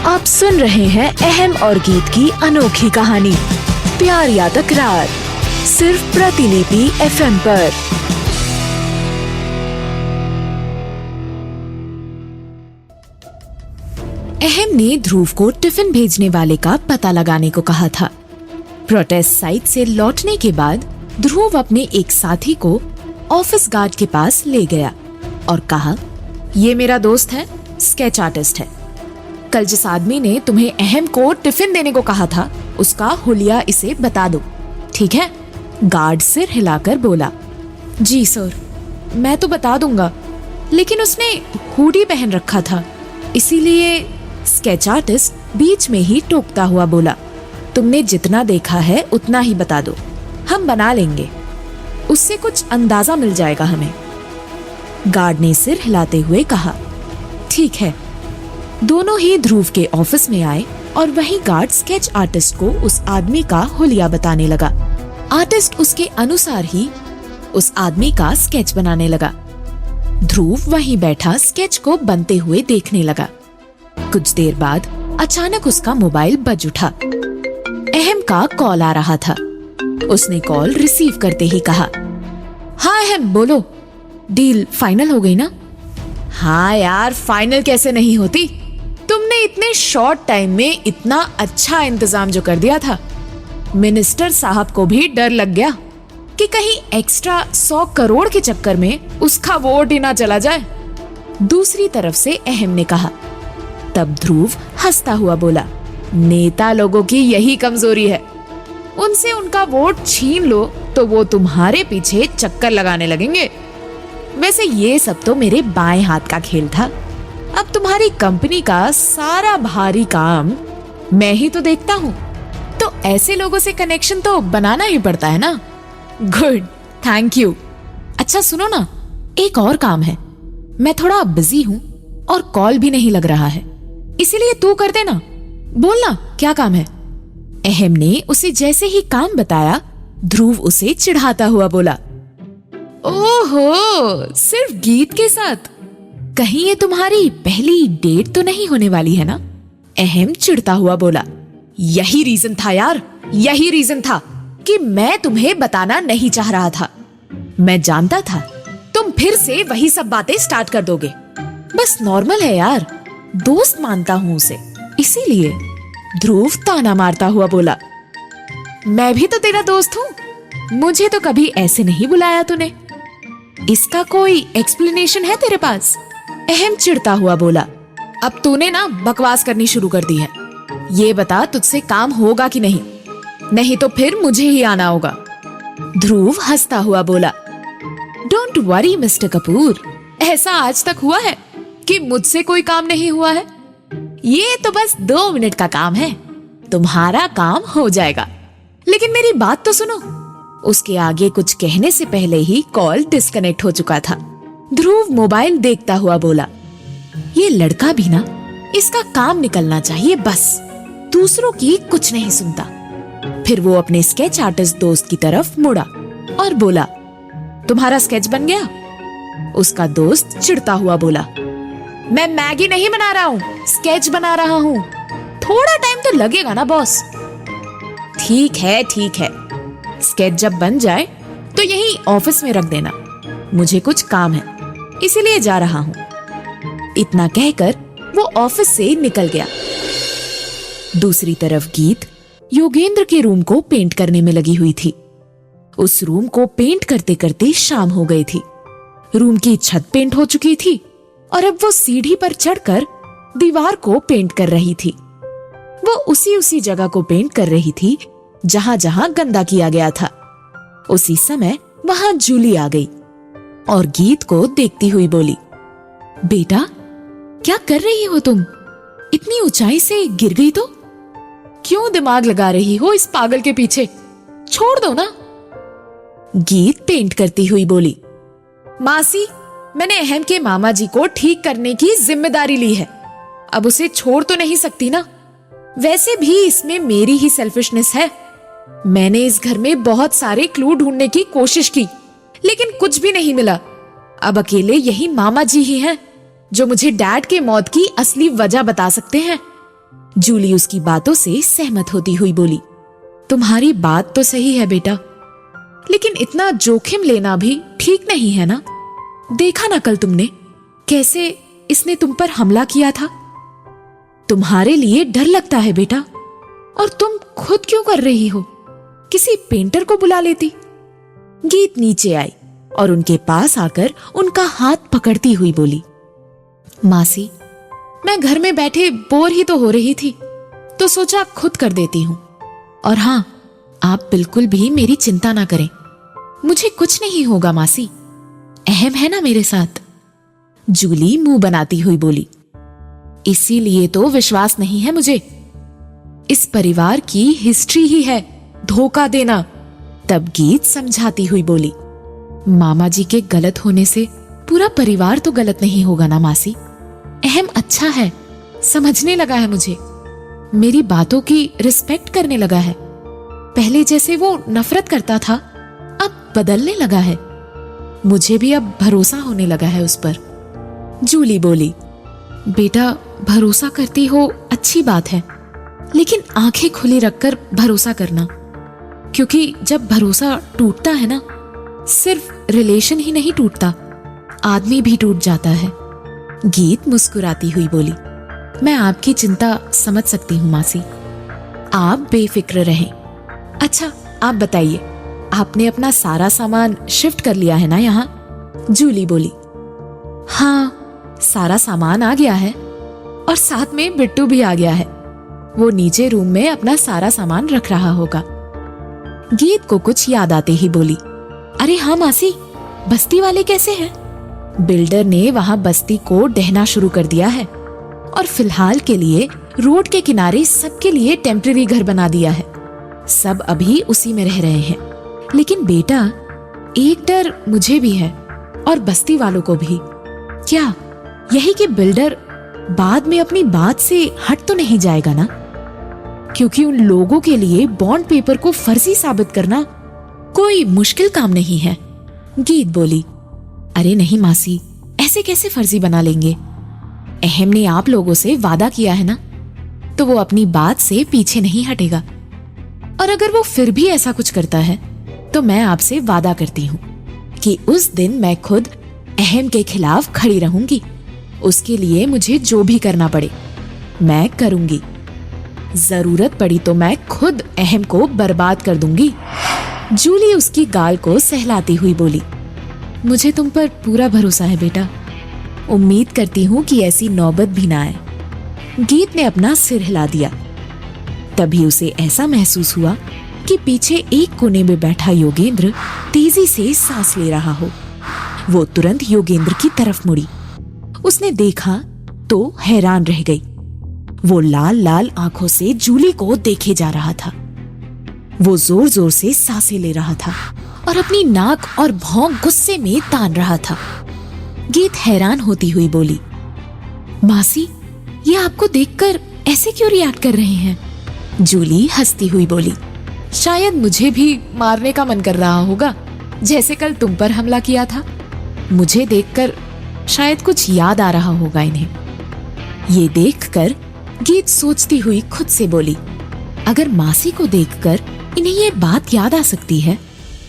आप सुन रहे हैं अहम और गीत की अनोखी कहानी, प्यार या तकरार, सिर्फ प्रतिलिपि FM पर। अहम ने ध्रुव को टिफिन भेजने वाले का पता लगाने को कहा था। प्रोटेस्ट साइट से लौटने के बाद ध्रुव अपने एक साथी को ऑफिस गार्ड के पास ले गया और कहा, ये मेरा दोस्त है, स्केच आर्टिस्ट है। कल जिस आदमी ने तुम्हें अहम को टिफिन देने को कहा था, उसका हुलिया इसे बता दो, ठीक है? गार्ड सिर हिलाकर बोला, जी सर, मैं तो बता दूंगा, लेकिन उसने हुडी पहन रखा था, इसीलिए। स्केच आर्टिस्ट बीच में ही टोकता हुआ बोला, तुमने जितना देखा है उतना ही बता दो, हम बना लेंगे, उससे कुछ अंदाजा मिल जाएगा हमें। गार्ड ने सिर हिलाते हुए कहा, ठीक है। दोनों ही ध्रुव के ऑफिस में आए और वहीं गार्ड स्केच आर्टिस्ट को उस आदमी का हुलिया बताने लगा। आर्टिस्ट उसके अनुसार ही उस आदमी का स्केच बनाने लगा। ध्रुव वहीं बैठा स्केच को बनते हुए देखने लगा। कुछ देर बाद अचानक उसका मोबाइल बज उठा। अहम का कॉल आ रहा था। उसने कॉल रिसीव करते ही कहा, हाँ अहम बोलो, डील फाइनल हो गई ना? हाँ यार, फाइनल कैसे नहीं होती, तुमने इतने शॉर्ट टाइम में इतना अच्छा इंतजाम जो कर दिया था, मिनिस्टर साहब को भी डर लग गया कि कहीं एक्स्ट्रा 100 करोड़ के चक्कर में उसका वोट ही ना चला जाए। दूसरी तरफ से अहम ने कहा। तब ध्रुव हंसता हुआ बोला, नेता लोगों की यही कमजोरी है, उनसे उनका वोट छीन लो तो वो तुम्हारे पीछे चक्कर लगाने लगेंगे। वैसे ये सब तो मेरे बाएं हाथ का खेल था, अब तुम्हारी कंपनी का सारा भारी काम मैं ही तो देखता हूँ, तो ऐसे लोगों से कनेक्शन तो बनाना ही पड़ता है ना। Good, thank you. अच्छा सुनो ना, एक और काम है, मैं थोड़ा बिजी हूँ और कॉल भी नहीं लग रहा है, इसीलिए तू कर देना। बोलना क्या काम है? अहम ने उसे जैसे ही काम बताया, ध्रुव उसे चिढ़ाता हुआ बोला, ओहो, सिर्फ गीत के साथ? कहीं ये तुम्हारी पहली डेट तो नहीं होने वाली है ना? अहम चिढ़ता हुआ बोला, यही रीजन था यार, यही रीजन था कि मैं तुम्हें बताना नहीं चाह रहा था। मैं जानता था तुम फिर से वही सब बातें स्टार्ट कर दोगे। बस नॉर्मल है यार, दोस्त मानता हूं उसे, इसीलिए। ध्रुव ताना मारता हुआ बोला, मैं भी तो तेरा दोस्त हूं, मुझे तो कभी ऐसे नहीं बुलाया तूने, इसका कोई एक्सप्लेनेशन है तेरे पास? अहम चिढ़ता हुआ बोला, अब तूने ना बकवास करनी शुरू कर दी है, ये बता तुझसे काम होगा कि नहीं, नहीं तो फिर मुझे ही आना होगा। ध्रुव हंसता हुआ बोला, डोंट वरी मिस्टर कपूर, ऐसा आज तक हुआ है कि मुझसे कोई काम नहीं हुआ है? ये तो बस 2 मिनट का काम है, तुम्हारा काम हो जाएगा। लेकिन मेरी बात तो सुनो। उसके आगे कुछ कहने से पहले ही कॉल डिस्कनेक्ट हो चुका था। ध्रुव मोबाइल देखता हुआ बोला, ये लड़का भी ना, इसका काम निकलना चाहिए बस, दूसरों की कुछ नहीं सुनता। फिर वो अपने स्केच आर्टिस्ट दोस्त की तरफ मुड़ा और बोला, तुम्हारा स्केच बन गया? उसका दोस्त चिढ़ता हुआ बोला, मैं मैगी नहीं बना रहा हूँ, स्केच बना रहा हूँ, थोड़ा टाइम तो लगेगा ना बॉस। ठीक है ठीक है, स्केच जब बन जाए तो यही ऑफिस में रख देना, मुझे कुछ काम है इसीलिए जा रहा हूं। इतना कहकर वो ऑफिस से निकल गया। दूसरी तरफ गीत योगेंद्र के रूम को पेंट करने में लगी हुई थी। उस रूम को पेंट करते करते शाम हो गई थी। रूम की छत पेंट हो चुकी थी और अब वो सीढ़ी पर चढ़कर दीवार को पेंट कर रही थी। वो उसी जगह को पेंट कर रही थी जहां जहां गंदा किया गया था। उसी समय वहां जूली आ गई और गीत को देखती हुई बोली, बेटा क्या कर रही हो तुम? इतनी ऊंचाई से गिर गई तो? क्यों दिमाग लगा रही हो इस पागल के पीछे? छोड़ दो ना। गीत पेंट करती हुई बोली, मासी, मैंने अहम के मामा जी को ठीक करने की जिम्मेदारी ली है, अब उसे छोड़ तो नहीं सकती ना। वैसे भी इसमें मेरी ही सेल्फिशनेस है। मैंने इस घर में बहुत सारे क्लू ढूंढने की कोशिश की, लेकिन कुछ भी नहीं मिला। अब अकेले यही मामा जी ही हैं। जो मुझे डैड के मौत की असली वजह बता सकते हैं। जूली उसकी बातों से सहमत होती हुई बोली, तुम्हारी बात तो सही है बेटा, लेकिन इतना जोखिम लेना भी ठीक नहीं है ना। देखा ना कल तुमने कैसे इसने तुम पर हमला किया था। तुम्हारे लिए डर लगता है बेटा, और तुम खुद क्यों कर रही हो? किसी पेंटर को बुला लेती। गीत नीचे आई और उनके पास आकर उनका हाथ पकड़ती हुई बोली, मासी, मैं घर में बैठे बोर ही तो हो रही थी, तो सोचा खुद कर देती हूं। और हां, आप बिल्कुल भी मेरी चिंता ना करें, मुझे कुछ नहीं होगा मासी, अहम है ना मेरे साथ। जूली मुंह बनाती हुई बोली, इसीलिए तो विश्वास नहीं है मुझे। इस परिवार की हिस्ट्री ही है धोखा देना। तब गीत समझाती हुई बोली, मामा जी के गलत होने से पूरा परिवार तो गलत नहीं होगा ना मासी। अहम अच्छा है, समझने लगा है मुझे, मेरी बातों की रिस्पेक्ट करने लगा है। पहले जैसे वो नफरत करता था, अब बदलने लगा है। मुझे भी अब भरोसा होने लगा है उस पर। जूली बोली, बेटा, भरोसा करती हो अच्छी बात है, लेकिन आंखें खुली रखकर भरोसा करना, क्योंकि जब भरोसा टूटता है ना, सिर्फ रिलेशन ही नहीं टूटता, आदमी भी टूट जाता है। गीत मुस्कुराती हुई बोली, मैं आपकी चिंता समझ सकती हूँ मासी, आप बेफिक्र रहें। अच्छा, आप बताइए, आपने अपना सारा सामान शिफ्ट कर लिया है ना यहाँ? जूली बोली, हाँ, सारा सामान आ गया है, और साथ में बिट्टू भी आ गया है। वो नीचे रूम में अपना सारा सामान रख रहा होगा। गीत को कुछ याद आते ही बोली, अरे हाँ मासी, बस्ती वाले कैसे हैं? बिल्डर ने वहां बस्ती को ढहना शुरू कर दिया है, और फिलहाल के लिए रोड के किनारे सबके लिए टेम्परेरी घर बना दिया है। सब अभी उसी में रह रहे हैं। लेकिन बेटा, एक डर मुझे भी है और बस्ती वालों को भी। क्या यही कि बिल्डर बाद में अपनी बात से हट तो नहीं जाएगा ना? क्योंकि उन लोगों के लिए बॉन्ड पेपर को फर्जी साबित करना कोई मुश्किल काम नहीं है। गीत बोली, अरे नहीं मासी, ऐसे कैसे फर्जी बना लेंगे? अहम ने आप लोगों से वादा किया है ना, तो वो अपनी बात से पीछे नहीं हटेगा। और अगर वो फिर भी ऐसा कुछ करता है, तो मैं आपसे वादा करती हूँ कि उस दिन मैं खुद अहम के खिलाफ खड़ी रहूंगी। उसके लिए मुझे जो भी करना पड़े मैं करूंगी। जरूरत पड़ी तो मैं खुद अहम को बर्बाद कर दूंगी। जूली उसकी गाल को सहलाती हुई बोली, मुझे तुम पर पूरा भरोसा है बेटा, उम्मीद करती हूँ कि ऐसी नौबत भी ना आए। गीत ने अपना सिर हिला दिया। तभी उसे ऐसा महसूस हुआ कि पीछे एक कोने में बैठा योगेंद्र तेजी से सांस ले रहा हो। वो तुरंत योगेंद्र की तरफ मुड़ी। उसने देखा तो हैरान रह गई। वो लाल लाल आंखों से जूली को देखे जा रहा था। वो जोर जोर से सांसें ले रहा था और अपनी नाक और भौं गुस्से में तान रहा था। गीत हैरान होती हुई बोली, मासी, ये आपको देखकर ऐसे क्यों रिएक्ट कर रहे हैं? जूली हंसती हुई बोली, शायद मुझे भी मारने का मन कर रहा होगा, जैसे कल तुम पर हमला किया था। मुझे देखकर शायद कुछ याद आ रहा होगा इन्हें। ये देखकर गीत सोचती हुई खुद से बोली, अगर मासी को देखकर इन्हें ये बात याद आ सकती है,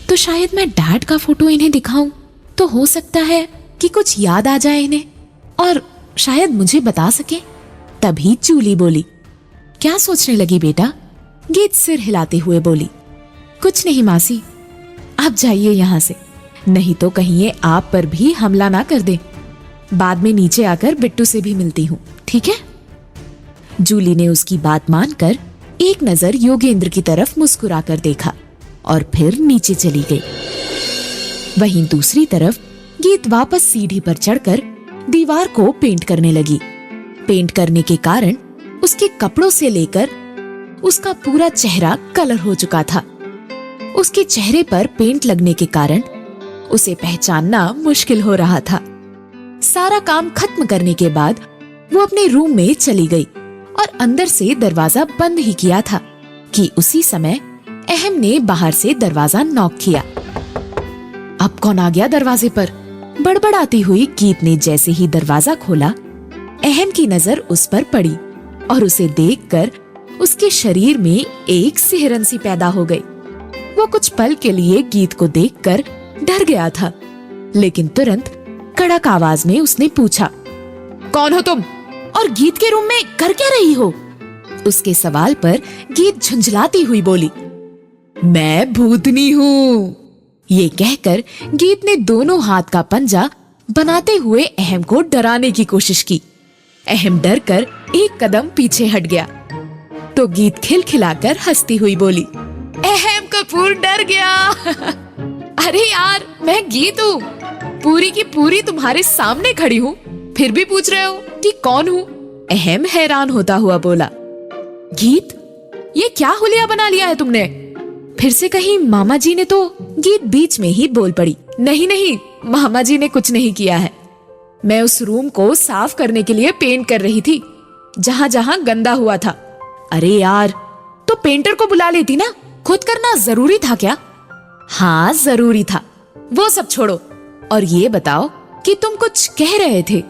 तो शायद मैं डैड का फोटो इन्हें दिखाऊं तो हो सकता है कि कुछ याद आ जाए इन्हें और शायद मुझे बता सके। तभी जूली बोली, क्या सोचने लगी बेटा? गीत सिर हिलाते हुए बोली, कुछ नहीं मासी, आप जाइए यहाँ से, नहीं तो कहीं ये आप पर भी हमला ना कर दे। बाद में नीचे आकर बिट्टू से भी मिलती हूँ, ठीक है? जूली ने उसकी बात मानकर एक नजर योगेंद्र की तरफ मुस्कुराकर देखा और फिर नीचे चली गई। वहीं दूसरी तरफ गीत वापस सीढ़ी पर चढ़कर दीवार को पेंट करने लगी। पेंट करने के कारण उसके कपड़ों से लेकर उसका पूरा चेहरा कलर हो चुका था। उसके चेहरे पर पेंट लगने के कारण उसे पहचानना मुश्किल हो रहा था। सारा काम खत्म करने के बाद वो अपने रूम में चली गई और अंदर से दरवाजा बंद ही किया था कि उसी समय अहम ने बाहर से दरवाजा नॉक किया। अब कौन आ गया दरवाजे पर? बड़बड़ाती हुई गीत ने जैसे ही दरवाजा खोला, अहम की नजर उस पर पड़ी और उसे देखकर उसके शरीर में एक सिहरन सी पैदा हो गई। वो कुछ पल के लिए गीत को देखकर डर गया था, लेकिन तुरंत कड़क आवाज में उसने पूछा, कौन हो तुम और गीत के रूम में कर क्या रही हो? उसके सवाल पर गीत झुंझलाती हुई बोली, मैं भूतनी हूँ। ये कहकर गीत ने दोनों हाथ का पंजा बनाते हुए अहम को डराने की कोशिश की। अहम डर कर एक कदम पीछे हट गया तो गीत खिलखिलाकर हंसती हुई बोली, अहम कपूर डर गया। अरे यार, मैं गीत हूँ, पूरी की पूरी तुम्हारे सामने खड़ी हूँ, फिर भी पूछ रहे हो कि कौन हूँ? अहम हैरान होता हुआ बोला, गीत, ये क्या हुलिया बना लिया है तुमने? फिर से कहीं मामा जी ने तो? गीत बीच में ही बोल पड़ी, नहीं नहीं, मामा जी ने कुछ नहीं किया है। मैं उस रूम को साफ करने के लिए पेंट कर रही थी, जहां जहां गंदा हुआ था। अरे यार, तो पेंटर को बुला लेती ना, खुद करना जरूरी था क्या? हाँ जरूरी था, वो सब छोड़ो और ये बताओ कि तुम कुछ कह रहे थे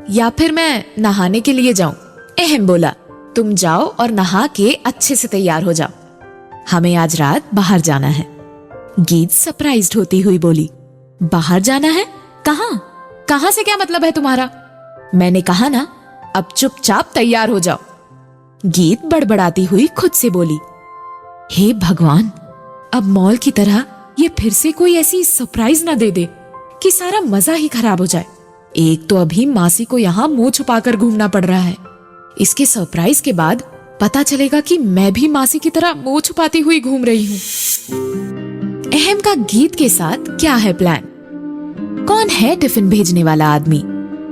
या फिर मैं नहाने के लिए जाऊं? अहम बोला, तुम जाओ और नहा के अच्छे से तैयार हो जाओ, हमें आज रात बाहर जाना है। गीत सरप्राइज्ड होती हुई बोली, बाहर जाना है? कहाँ? कहाँ से क्या मतलब है तुम्हारा? मैंने कहा ना, अब चुपचाप तैयार हो जाओ। गीत बड़बड़ाती हुई खुद से बोली, हे भगवान, अब मॉल की तरह ये फिर से कोई ऐसी सरप्राइज ना दे दे कि सारा मजा ही खराब हो जाए। एक तो अभी मासी को यहाँ मुंह छुपाकर घूमना पड़ रहा है, इसके सरप्राइज के बाद पता चलेगा कि मैं भी मासी की तरह मुंह छुपाती हुई घूम रही हूँ। अहम का गीत के साथ क्या है प्लान? कौन है टिफिन भेजने वाला आदमी?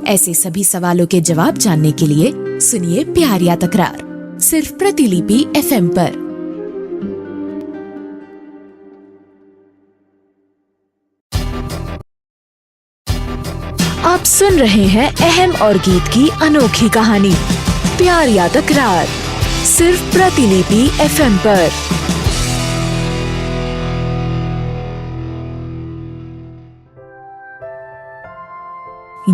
ऐसे सभी सवालों के जवाब जानने के लिए सुनिए प्यार या तकरार, सिर्फ प्रतिलिपि FM पर। आप सुन रहे हैं अहम और गीत की अनोखी कहानी प्यार या तकरार, सिर्फ प्रतिलिपि FM पर।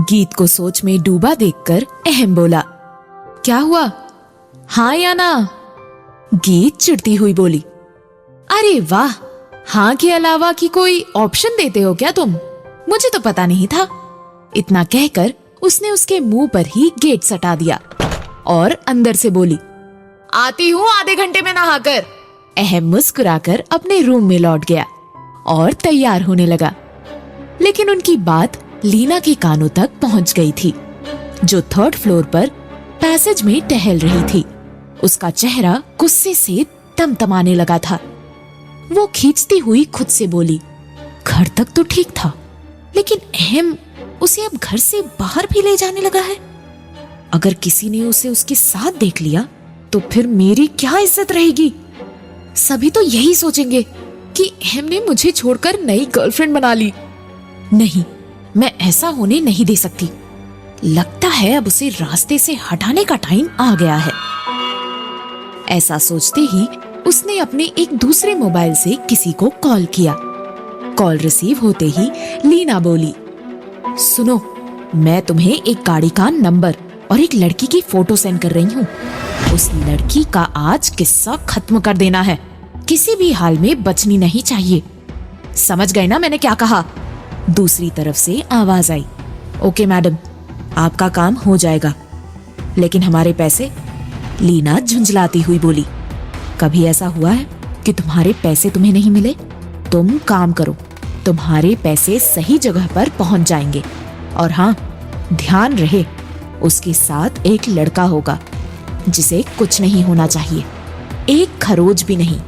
गीत को सोच में डूबा देखकर अहम बोला, क्या हुआ, हाँ या ना? गीत चिढ़ती हुई बोली, अरे वाह, हाँ के अलावा की कोई ऑप्शन देते हो क्या तुम? मुझे तो पता नहीं था। इतना कहकर उसने उसके मुंह पर ही गेट सटा दिया और अंदर से बोली, आती हूँ आधे घंटे में नहाकर। अहम मुस्कुराकर अपने रूम में लौट गया और तैयार होने लगा, लेकिन उनकी बात लीना के कानों तक पहुंच गई थी, जो 3rd फ्लोर पर पैसेज में टहल रही थी। उसका चेहरा गुस्से से तमतमाने लगा था। वो खींचती हुई खुद से बोली, घर तक तो ठीक था, लेकिन अहम उसे अब घर से बाहर भी ले जाने लगा है। अगर किसी ने उसे उसके साथ देख लिया तो फिर मेरी क्या इज्जत रहेगी? सभी तो यही सोचेंगे कि अहम ने मुझे छोड़कर नई गर्लफ्रेंड बना ली। नहीं, मैं ऐसा होने नहीं दे सकती। लगता है अब उसे रास्ते से हटाने का टाइम आ गया है। ऐसा सोचते ही उसने अपने एक दूसरे मोबाइल से किसी को कॉल किया। कॉल रिसीव होते ही लीना बोली, सुनो, मैं तुम्हें एक गाड़ी का नंबर और एक लड़की की फोटो सेंड कर रही हूँ। उस लड़की का आज किस्सा खत्म कर देना है, किसी भी हाल में बचनी नहीं चाहिए। समझ गए ना मैंने क्या कहा? दूसरी तरफ से आवाज आई, ओके मैडम, आपका काम हो जाएगा, लेकिन हमारे पैसे? लीना झुंझलाती हुई बोली, कभी ऐसा हुआ है कि तुम्हारे पैसे तुम्हें नहीं मिले? तुम काम करो, तुम्हारे पैसे सही जगह पर पहुंच जाएंगे। और हाँ, ध्यान रहे, उसके साथ एक लड़का होगा जिसे कुछ नहीं होना चाहिए, एक खरोच भी नहीं,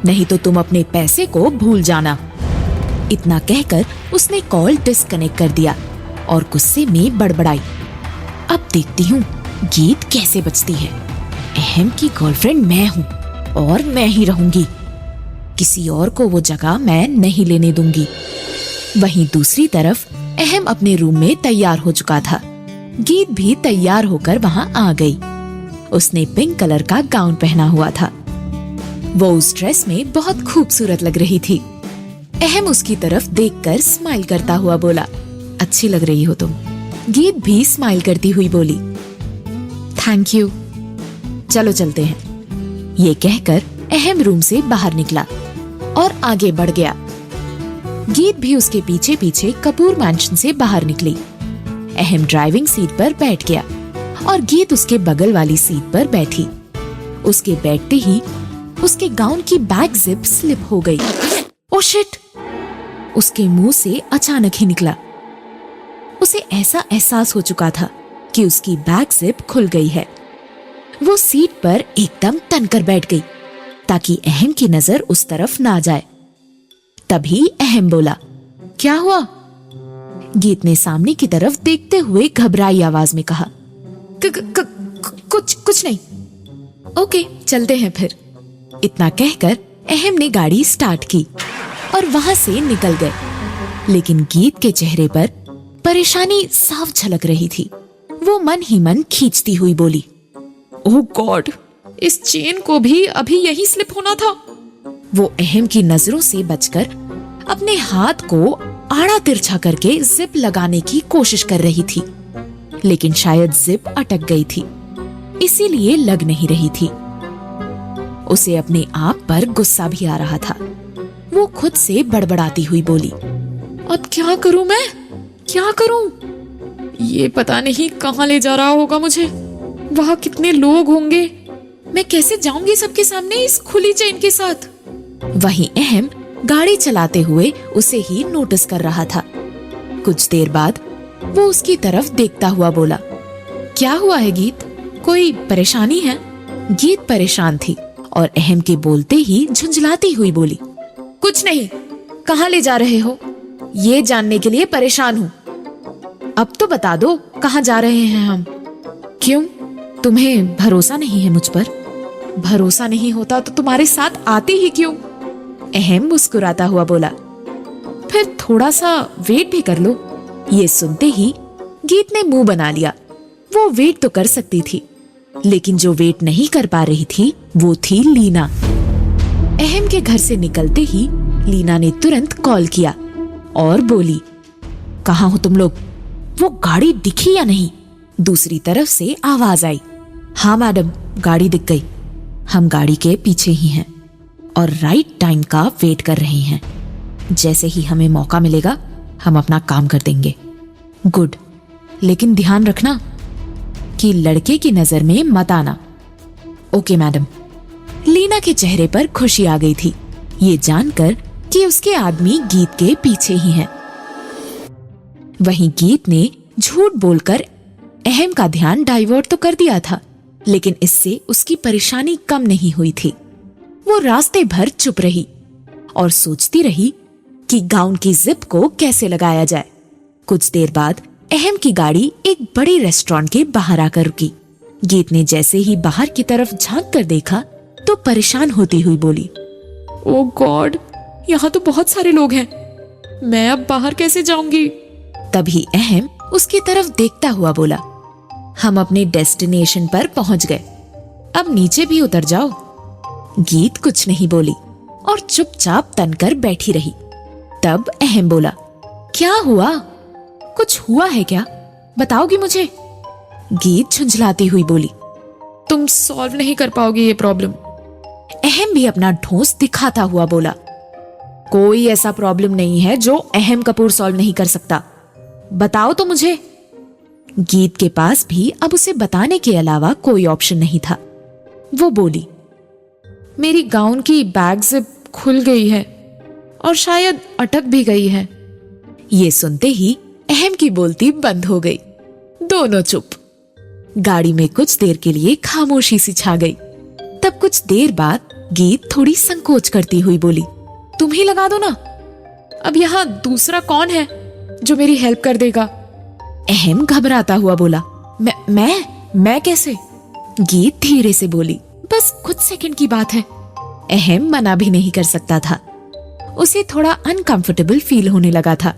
नहीं तो तुम अपने पैसे को भूल जाना। इतना कहकर उसने कॉल डिस्कनेक्ट कर दिया और गुस्से में बड़बड़ाई, अब देखती हूँ गीत कैसे बचती है। अहम की गर्लफ्रेंड मैं हूँ और मैं ही रहूंगी, किसी और को वो जगह मैं नहीं लेने दूंगी। वहीं दूसरी तरफ अहम अपने रूम में तैयार हो चुका था। गीत भी तैयार होकर वहां आ गई। उसने पिंक कलर का गाउन पहना हुआ था। वो उस ड्रेस में बहुत खूबसूरत लग रही थी। अहम उसकी तरफ देखकर स्माइल करता हुआ बोला, अच्छी लग रही हो तुम। गीत भी स्माइल करती हुई बोली, थैंक यू। चलो चलते हैं। ये कहकर अहम रूम से बाहर निकला और आगे बढ़ गया। गीत भी उसके पीछे पीछे कपूर मैंशन से बाहर निकली। अहम ड्राइविंग सीट पर बैठ गया और गीत उसके बगल वाली सीट पर बैठी। उसके बैठते ही उसके गाउन की बैक जिप स्लिप हो गई। Oh shit! उसके मुंह से अचानक ही निकला। उसे ऐसा एहसास हो चुका था कि उसकी बैक जिप खुल गई है। वो सीट पर एकदम तनकर बैठ गई ताकि अहम की नजर उस तरफ ना जाए। तभी अहम बोला, क्या हुआ? गीत ने सामने की तरफ देखते हुए घबराई आवाज में कहा, कुछ नहीं। ओके, चलते हैं फिर। इतना कहकर अहम ने गाड़ी स्टार्ट की और वहां से निकल गए। लेकिन गीत के चेहरे पर परेशानी साफ झलक रही थी। वो मन ही मन खींचती हुई बोली, ओह गॉड, इस चेन को भी अभी यही स्लिप होना था। वो अहम की नजरों से बचकर अपने हाथ को आड़ा तिरछा करके जिप लगाने की कोशिश कर रही थी, लेकिन शायद जिप अटक गई थी, इसीलिए लग नहीं रही थी। उसे अपने आप पर गुस्सा भी आ रहा था। वो खुद से बड़बड़ाती हुई बोली, अब क्या करूं मैं? क्या करूं? ये पता नहीं कहां ले जा रहा होगा मुझे। वहां कितने लोग होंगे। मैं कैसे जाऊंगी सबके सामने इस खुली चेन के साथ? वहीं अहम गाड़ी चलाते हुए उसे ही नोटिस कर रहा था। कुछ देर बाद वो उसकी तरफ देखता हुआ बोला, क्या हुआ है गीत? कोई परेशानी है? गीत परेशान थी और अहम के बोलते ही झुंझलाती हुई बोली, कुछ नहीं। कहां ले जा रहे हो? ये जानने के लिए परेशान हूँ। अब तो बता दो कहां जा रहे हैं हम। क्यों, तुम्हें भरोसा नहीं है मुझ पर? भरोसा नहीं होता तो तुम्हारे साथ आती ही क्यों? अहम मुस्कुराता हुआ बोला, फिर थोड़ा सा वेट भी कर लो। ये सुनते ही गीत ने मुंह बना लिया। वो वेट तो कर सकती थी, लेकिन जो वेट नहीं कर पा रही थी वो थी लीना। अहम के घर से निकलते ही लीना ने तुरंत कॉल किया और बोली, कहाँ हो तुम लोग? वो गाड़ी दिखी या नहीं? दूसरी तरफ से आवाज आई, हाँ मैडम, गाड़ी दिख गई। हम गाड़ी के पीछे ही हैं और राइट टाइम का वेट कर रहे हैं। जैसे ही हमें मौका मिलेगा हम अपना काम कर देंगे। गुड, लेकिन ध्यान रखना कि लड़के की नजर में मत आना। Okay madam. लीना के चेहरे पर खुशी आ गई थी, ये जानकर कि उसके आदमी गीत के पीछे ही हैं। वहीं गीत ने झूठ बोलकर अहम का ध्यान डाइवर्ट तो कर दिया था, लेकिन इससे उसकी परेशानी कम नहीं हुई थी। वो रास्ते भर चुप रही और सोचती रही कि गाउन की जिप को कैसे लगाया जाए। कुछ देर बाद अहम की गाड़ी एक बड़े रेस्टोरेंट के बाहर आकर रुकी। गीत ने जैसे ही बाहर की तरफ झांक कर देखा तो परेशान होती हुई बोली, ओह गॉड, यहाँ तो बहुत सारे लोग हैं। मैं अब बाहर कैसे जाऊंगी? तभी अहम उसकी तरफ देखता हुआ बोला, हम अपने डेस्टिनेशन पर पहुंच गए, अब नीचे भी उतर जाओ। गीत कुछ नहीं बोली और चुपचाप तनकर बैठी रही। तब अहम बोला, क्या हुआ? कुछ हुआ है क्या? बताओगी मुझे? गीत झुंझलाती हुई बोली, तुम सॉल्व नहीं कर पाओगी ये प्रॉब्लम। अहम भी अपना ढोंस दिखाता हुआ बोला, कोई ऐसा प्रॉब्लम नहीं है जो अहम कपूर सॉल्व नहीं कर सकता। बताओ तो मुझे। गीत के पास भी अब उसे बताने के अलावा कोई ऑप्शन नहीं था। वो बोली, मेरी गाउन की बैक जिप खुल गई है और शायद अटक भी गई है। ये सुनते ही अहम की बोलती बंद हो गई। दोनों चुप। गाड़ी में कुछ देर के लिए खामोशी सी छा गई। तब कुछ देर बाद गीत थोड़ी संकोच करती हुई बोली, तुम ही लगा दो ना। अब यहाँ दूसरा कौन है जो मेरी हेल्प कर देगा? अहम घबराता हुआ बोला, मैं कैसे? गीत धीरे से बोली, बस कुछ सेकंड की बात है। अहम मना भी नहीं कर सकता था। उसे थोड़ा अनकंफर्टेबल फील होने लगा था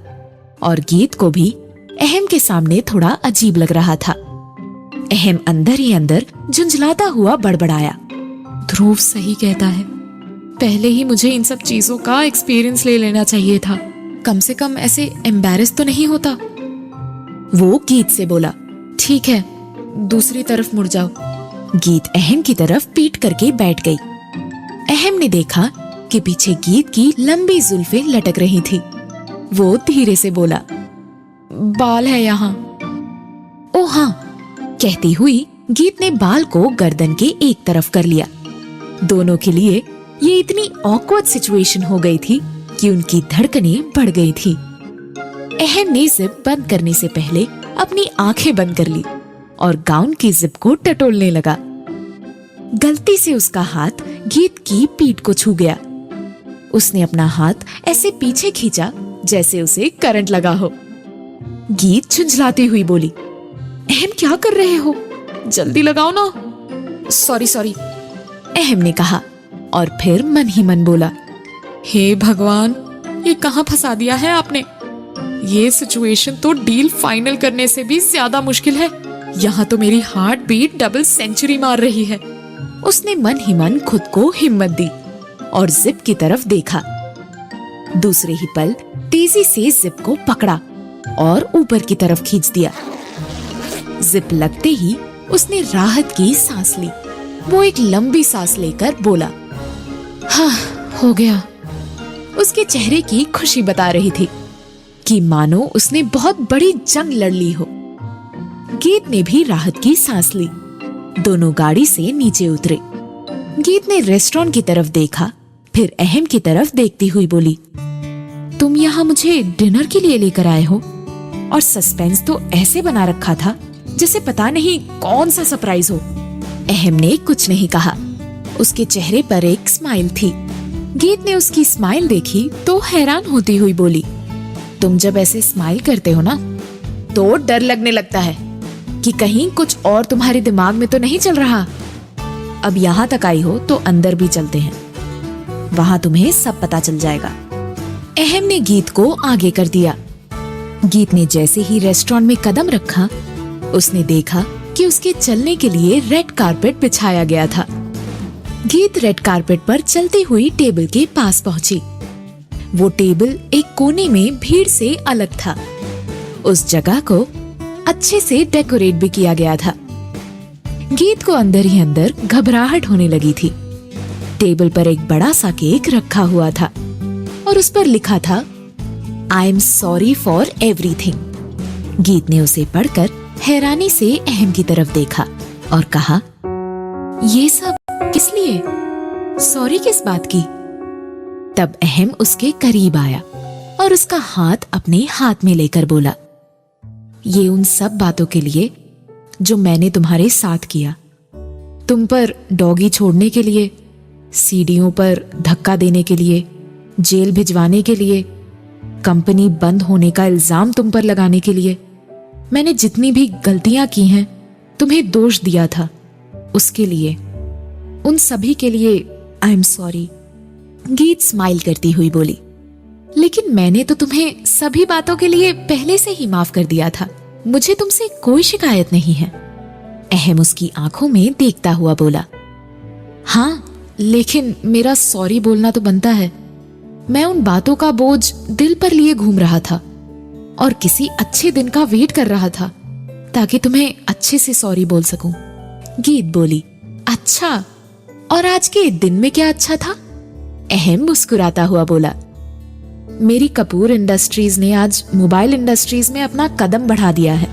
और गीत को भी अहम के सामने थोड़ा अजीब लग रहा था। अहम अंदर ही अंदर झुंझलाता हुआ बड़बड़ाया, ध्रुव सही कहता है, पहले ही मुझे इन सब चीजों का एक्सपीरियंस ले लेना चाहिए था। कम से कम ऐसे एम्बैरेस तो नहीं होता। वो गीत से बोला, ठीक है, दूसरी तरफ मुड़ जाओ। गीत अहम की तरफ पीठ करके बैठ गई। अहम ने देखा कि पीछे गीत की लंबी जुल्फें लटक रही थी। वो धीरे से बोला, बाल है यहाँ। ओ हाँ, कहती हुई गीत ने बाल को गर्दन के एक तरफ कर लिया। दोनों के लिए ये इतनी ऑकवर्ड सिचुएशन हो गई थी कि उनकी धड़कनें बढ़ गई थी। अहम ने जिप बंद करने से पहले अपनी आंखें बंद कर ली और गाउन की जिप को टटोलने लगा। गलती से उसका हाथ गीत की पीठ को छू गया। उसने अपना हाथ ऐसे पीछे खींचा जैसे उसे करंट लगा हो। गीत झुंझलाती हुई बोली, अहम क्या कर रहे हो, जल्दी लगाओ ना। सॉरी सॉरी, अहम ने कहा और फिर मन ही मन बोला, हे भगवान, ये कहां फंसा दिया है आपने। ये सिचुएशन तो डील फाइनल करने से भी ज्यादा मुश्किल है। यहाँ तो मेरी हार्ट बीट डबल सेंचुरी मार रही है। उसने मन ही मन खुद को हिम्मत दी और जिप की तरफ देखा। दूसरे ही पल तेजी से जिप को पकड़ा और ऊपर की तरफ खींच दिया। जिप लगते ही उसने राहत की सांस ली। वो एक लंबी सांस लेकर बोला, हाँ, हो गया। उसके चेहरे की खुशी बता रही थी कि मानो उसने बहुत बड़ी जंग लड़ ली हो। गीत ने भी राहत की सांस ली। दोनों गाड़ी से नीचे उतरे। गीत ने रेस्टोरेंट की तरफ देखा, फिर अहम की तरफ देखती हुई बोली, तुम यहाँ मुझे डिनर के लिए लेकर आए हो और सस्पेंस तो ऐसे बना रखा था जैसे पता नहीं कौन सा सरप्राइज हो। अहम ने कुछ नहीं कहा। उसके चेहरे पर एक स्माइल थी। गीत ने उसकी स्माइल देखी तो हैरान होती हुई बोली, तुम जब ऐसे स्माइल करते हो ना तो डर लगने लगता है कि कहीं कुछ और तुम्हारे दिमाग में तो नहीं चल रहा। अब यहाँ तक आई हो तो अंदर भी चलते हैं, वहां तुम्हें सब पता चल जाएगा। अहम ने गीत को आगे कर दिया। गीत ने जैसे ही रेस्टोरेंट में कदम रखा, उसने देखा कि उसके चलने के लिए रेड कारपेट बिछाया गया था। गीत रेड कारपेट पर चलती हुई टेबल के पास पहुंची। वो टेबल एक कोने में भीड़ से अलग था। उस जगह को अच्छे से डेकोरेट भी किया गया था। गीत को अंदर ही अंदर घबराहट होने लगी थी। टेबल पर एक बड़ा सा केक रखा हुआ था और उस पर लिखा था, I am sorry for everything. गीत ने उसे पढ़कर हैरानी से अहम की तरफ देखा और कहा, ये सब किस लिए? सॉरी किस बात की? तब अहम उसके करीब आया और उसका हाथ अपने हाथ में लेकर बोला, ये उन सब बातों के लिए जो मैंने तुम्हारे साथ किया। तुम पर डॉगी छोड़ने के लिए, सीढ़ियों पर धक्का देने के लिए, जेल भिजवाने के लिए, कंपनी बंद होने का इल्जाम तुम पर लगाने के लिए, मैंने जितनी भी गलतियां की हैं, तुम्हें दोष दिया था, उसके लिए, उन सभी के लिए आई एम सॉरी। गीत स्माइल करती हुई बोली, लेकिन मैंने तो तुम्हें सभी बातों के लिए पहले से ही माफ कर दिया था। मुझे तुमसे कोई शिकायत नहीं है। अहम उसकी आंखों में देखता हुआ बोला, हाँ, लेकिन मेरा सॉरी बोलना तो बनता है। मैं उन बातों का बोझ दिल पर लिए घूम रहा था और किसी अच्छे दिन का वेट कर रहा था ताकि तुम्हें अच्छे से सॉरी बोल सकूं। गीत बोली, अच्छा, और आज के दिन में क्या अच्छा था? अहम मुस्कुराता हुआ बोला, मेरी कपूर इंडस्ट्रीज ने आज मोबाइल इंडस्ट्रीज में अपना कदम बढ़ा दिया है।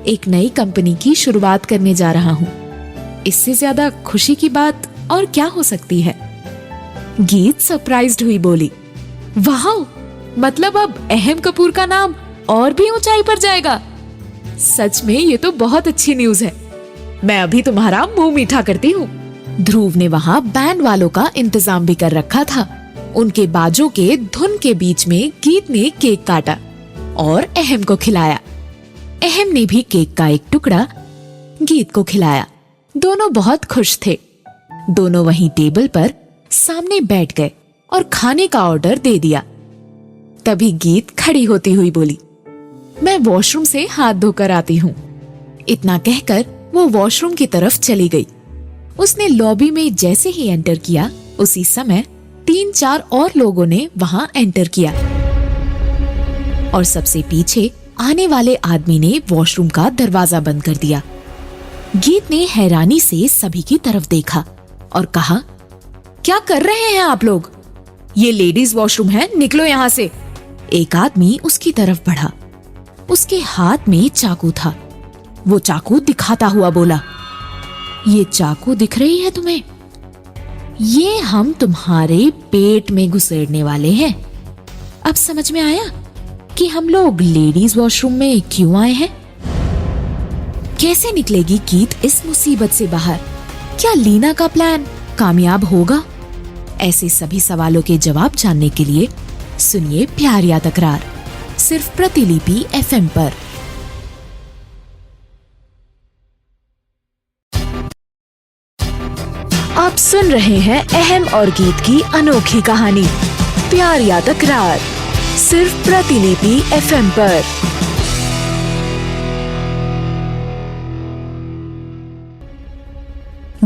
एक नई कंपनी की शुरुआत करने जा रहा हूं। इससे ज्यादा खुशी की बात और क्या हो सकती है? गीत सरप्राइज्ड हुई बोली, वाह, मतलब अब अहम कपूर का नाम और भी ऊंचाई पर जाएगा। सच में ये तो बहुत अच्छी न्यूज है। मैं अभी तुम्हारा मुंह मीठा करती हूँ। ध्रुव ने वहां बैंड वालों का इंतजाम भी कर रखा था। उनके बाजों के धुन के बीच में गीत ने केक काटा और अहम को खिलाया। अहम ने भी केक का एक टुकड़ा गीत को खिलाया। दोनों बहुत खुश थे। दोनों वहीं टेबल पर सामने बैठ गए और खाने का ऑर्डर दे दिया। तभी गीत खड़ी होती हुई बोली, मैं वॉशरूम से हाथ धोकर आती हूँ। इतना कहकर वो वॉशरूम की तरफ चली गई। उसने लॉबी में जैसे ही एंटर किया, उसी समय 3-4 और लोगों ने वहां एंटर किया और सबसे पीछे आने वाले आदमी ने वॉशरूम का दरवाजा बंद कर दिया। गीत ने हैरानी से सभी की तरफ देखा और कहा, क्या कर रहे हैं आप लोग? ये लेडीज वॉशरूम है, निकलो यहाँ से। एक आदमी उसकी तरफ बढ़ा। उसके हाथ में चाकू था। वो चाकू दिखाता हुआ बोला, ये चाकू दिख रही है तुम्हें? ये हम तुम्हारे पेट में घुसेड़ने वाले हैं। अब समझ में आया कि हम लोग लेडीज वॉशरूम में क्यों आए हैं? कैसे निकलेगी गीत इस मुसीबत से बाहर? क्या लीना का प्लान कामयाब होगा? ऐसे सभी सवालों के जवाब जानने के लिए सुनिए प्यार या तकरार, सिर्फ प्रतिलिपि FM पर। आप सुन रहे हैं अहम और गीत की अनोखी कहानी प्यार या तकरार, सिर्फ प्रतिलिपि FM पर।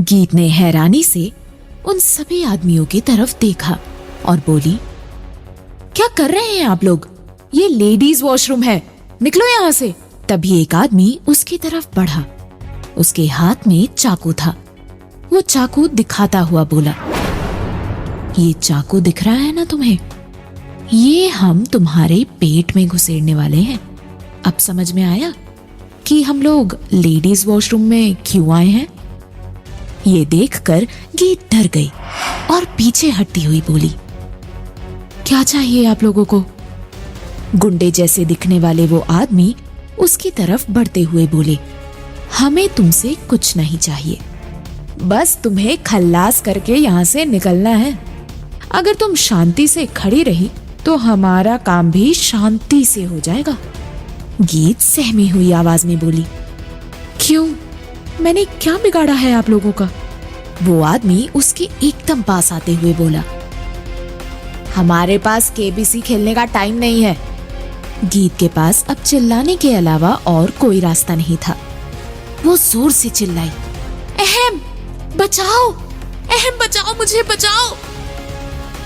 गीत ने हैरानी से उन सभी आदमियों की तरफ देखा और बोली, क्या कर रहे हैं आप लोग? ये लेडीज वॉशरूम है, निकलो यहाँ से। तभी एक आदमी उसकी तरफ बढ़ा। उसके हाथ में चाकू था। वो चाकू दिखाता हुआ बोला, ये चाकू दिख रहा है ना तुम्हें? ये हम तुम्हारे पेट में घुसेड़ने वाले हैं। अब समझ में आया कि हम लोग लेडीज वॉशरूम में क्यों आए हैं? ये देखकर गीत डर गई और पीछे हटती हुई बोली, क्या चाहिए आप लोगों को? गुंडे जैसे दिखने वाले वो आदमी उसकी तरफ बढ़ते हुए बोले, हमें तुमसे कुछ नहीं चाहिए, बस तुम्हें खल्लास करके यहाँ से निकलना है। अगर तुम शांति से खड़ी रही तो हमारा काम भी शांति से हो जाएगा। गीत सहमी हुई आवाज में बोली, क्यों? मैंने क्या बिगाड़ा है आप लोगों का? वो आदमी उसके एकदम पास आते हुए बोला, हमारे पास KBC खेलने का टाइम नहीं है। गीत के पास अब चिल्लाने के अलावा और कोई रास्ता नहीं था। वो जोर से चिल्लाई, अहम बचाओ, अहम बचाओ, मुझे बचाओ।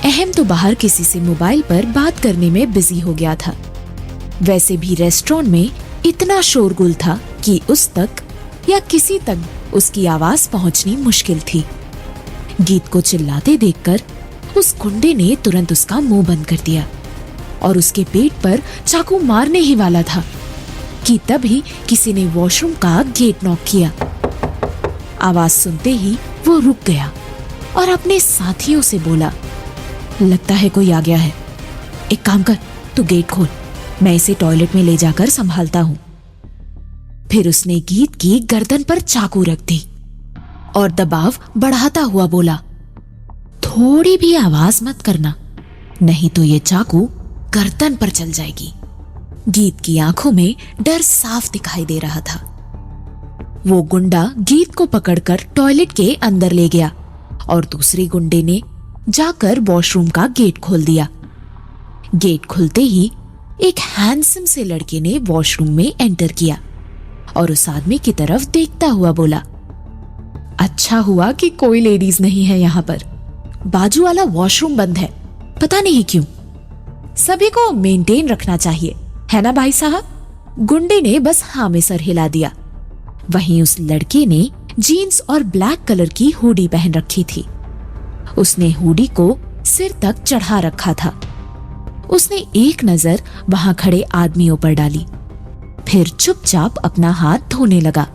अहम तो बाहर किसी से मोबाइल पर बात करने में बिजी हो गया था। वैसे भी रेस्टोरेंट में इतना शोरगुल था कि उस तक या किसी तक उसकी आवाज पहुंचनी मुश्किल थी। गीत को चिल्लाते देखकर उस गुंडे ने तुरंत उसका मुंह बंद कर दिया और उसके पेट पर चाकू मारने ही वाला था कि तभी किसी ने वॉशरूम का गेट नॉक किया। आवाज सुनते ही वो रुक गया और अपने साथियों से बोला, लगता है कोई आ गया है। एक काम कर, तू गेट खोल, मैं इसे टॉयलेट में ले जाकर संभालता हूं। फिर उसने गीत की गर्दन पर चाकू रख दी और दबाव बढ़ाता हुआ बोला, थोड़ी भी आवाज मत करना, नहीं तो ये चाकू गर्दन पर चल जाएगी। गीत की आंखों में डर साफ दिखाई दे रहा था। वो गुंडा गीत को पकड़कर टॉयलेट के अंदर ले गया और दूसरे गुंडे ने जाकर वॉशरूम का गेट खोल दिया। गेट खुलते ही एक हैंडसम से लड़के ने वॉशरूम में एंटर किया और उस आदमी की तरफ देखता हुआ बोला, अच्छा हुआ कि कोई लेडीज नहीं है यहाँ पर। बाजू वाला वॉशरूम बंद है, पता नहीं क्यों। सभी को मेंटेन रखना चाहिए, है ना भाई साहब? गुंडे ने बस हाँ में सर हिला दिया। वहीं उस लड़के ने जीन्स और ब्लैक कलर की हुडी पहन रखी थी। उसने हुडी को सिर तक चढ़ा रखा था। उसने एक नजर वहां खड़े आदमियों पर डाली, फिर चुपचाप अपना हाथ धोने लगा।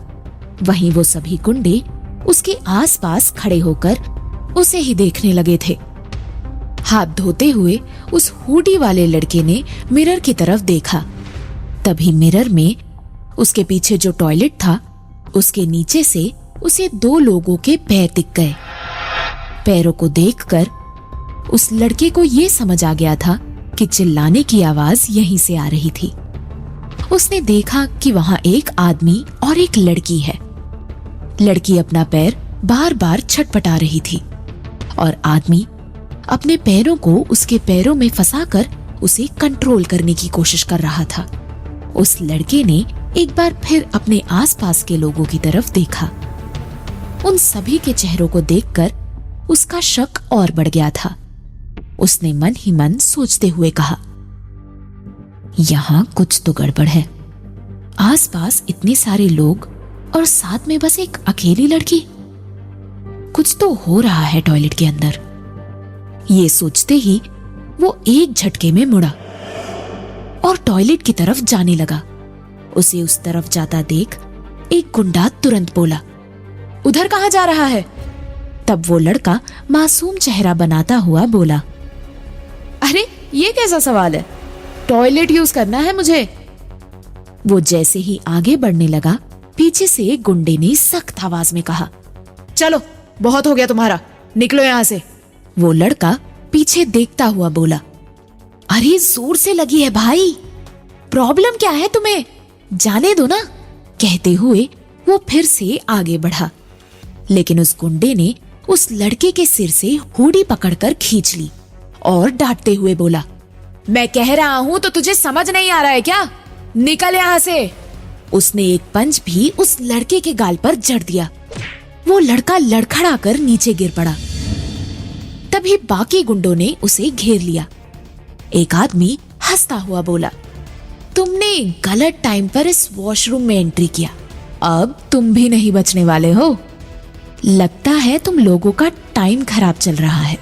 वहीं वो सभी गुंडे उसके आसपास खड़े होकर उसे ही देखने लगे थे। हाथ धोते हुए उस हुडी वाले लड़के ने मिरर की तरफ देखा। तभी मिरर में उसके पीछे जो टॉयलेट था उसके नीचे से उसे दो लोगों के पैर दिख गए। पैरों को देखकर उस लड़के को यह समझ आ गया था कि चिल्लाने की आवाज यहीं से आ रही थी। उसने देखा कि वहां एक आदमी और एक लड़की है। लड़की अपना पैर बार बार छटपटा रही थी और आदमी अपने पैरों को उसके पैरों में फंसाकर उसे कंट्रोल करने की कोशिश कर रहा था। उस लड़के ने एक बार फिर अपने आसपास के लोगों की तरफ देखा। उन सभी के चेहरों को देखकर उसका शक और बढ़ गया था। उसने मन ही मन सोचते हुए कहा, यहां कुछ तो गड़बड़ है। आसपास इतने सारे लोग और साथ में बस एक अकेली लड़की। कुछ तो हो रहा है टॉयलेट के अंदर। ये सोचते ही वो एक झटके में मुड़ा और टॉयलेट की तरफ जाने लगा। उसे उस तरफ जाता देख एक गुंडा तुरंत बोला, उधर कहां जा रहा है? तब वो लड़का मासूम चेहरा बनाता हुआ बोला, अरे ये कैसा सवाल है, टॉयलेट यूज करना है मुझे। वो जैसे ही आगे बढ़ने लगा, पीछे से एक गुंडे ने सख्त आवाज में कहा, चलो बहुत हो गया तुम्हारा, निकलो यहां से। वो लड़का पीछे देखता हुआ बोला, अरे जोर से लगी है भाई, प्रॉब्लम क्या है तुम्हें, जाने दो ना। कहते हुए वो फिर से आगे बढ़ा, लेकिन उस गुंडे ने उस लड़के के सिर से हुडी पकड़कर खींच ली और डांटते हुए बोला, मैं कह रहा हूं तो तुझे समझ नहीं आ रहा है क्या, निकल यहां से। उसने एक पंच भी उस लड़के के गाल पर जड़ दिया। वो लड़का लड़खड़ा कर नीचे गिर पड़ा। तभी बाकी गुंडों ने उसे घेर लिया। एक आदमी हंसता हुआ बोला, तुमने गलत टाइम पर इस वॉशरूम में एंट्री किया, अब तुम भी नहीं बचने वाले हो। लगता है तुम लोगों का टाइम खराब चल रहा है,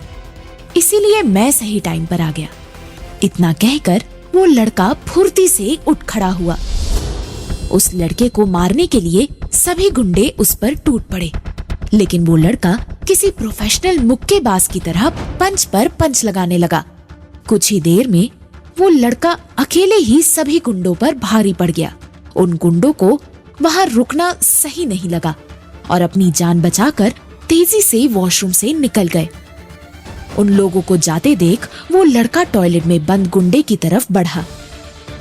इसीलिए मैं सही टाइम पर आ गया। इतना कहकर वो लड़का फुर्ती से उठ खड़ा हुआ। उस लड़के को मारने के लिए सभी गुंडे उस पर टूट पड़े, लेकिन वो लड़का किसी प्रोफेशनल मुक्केबाज की तरह पंच पर पंच लगाने लगा। कुछ ही देर में वो लड़का अकेले ही सभी गुंडों पर भारी पड़ गया। उन गुंडों को वहां रुकना सही नहीं लगा और अपनी जान बचाकर तेजी से वॉशरूम से निकल गए। उन लोगों को जाते देख वो लड़का टॉयलेट में बंद गुंडे की तरफ बढ़ा।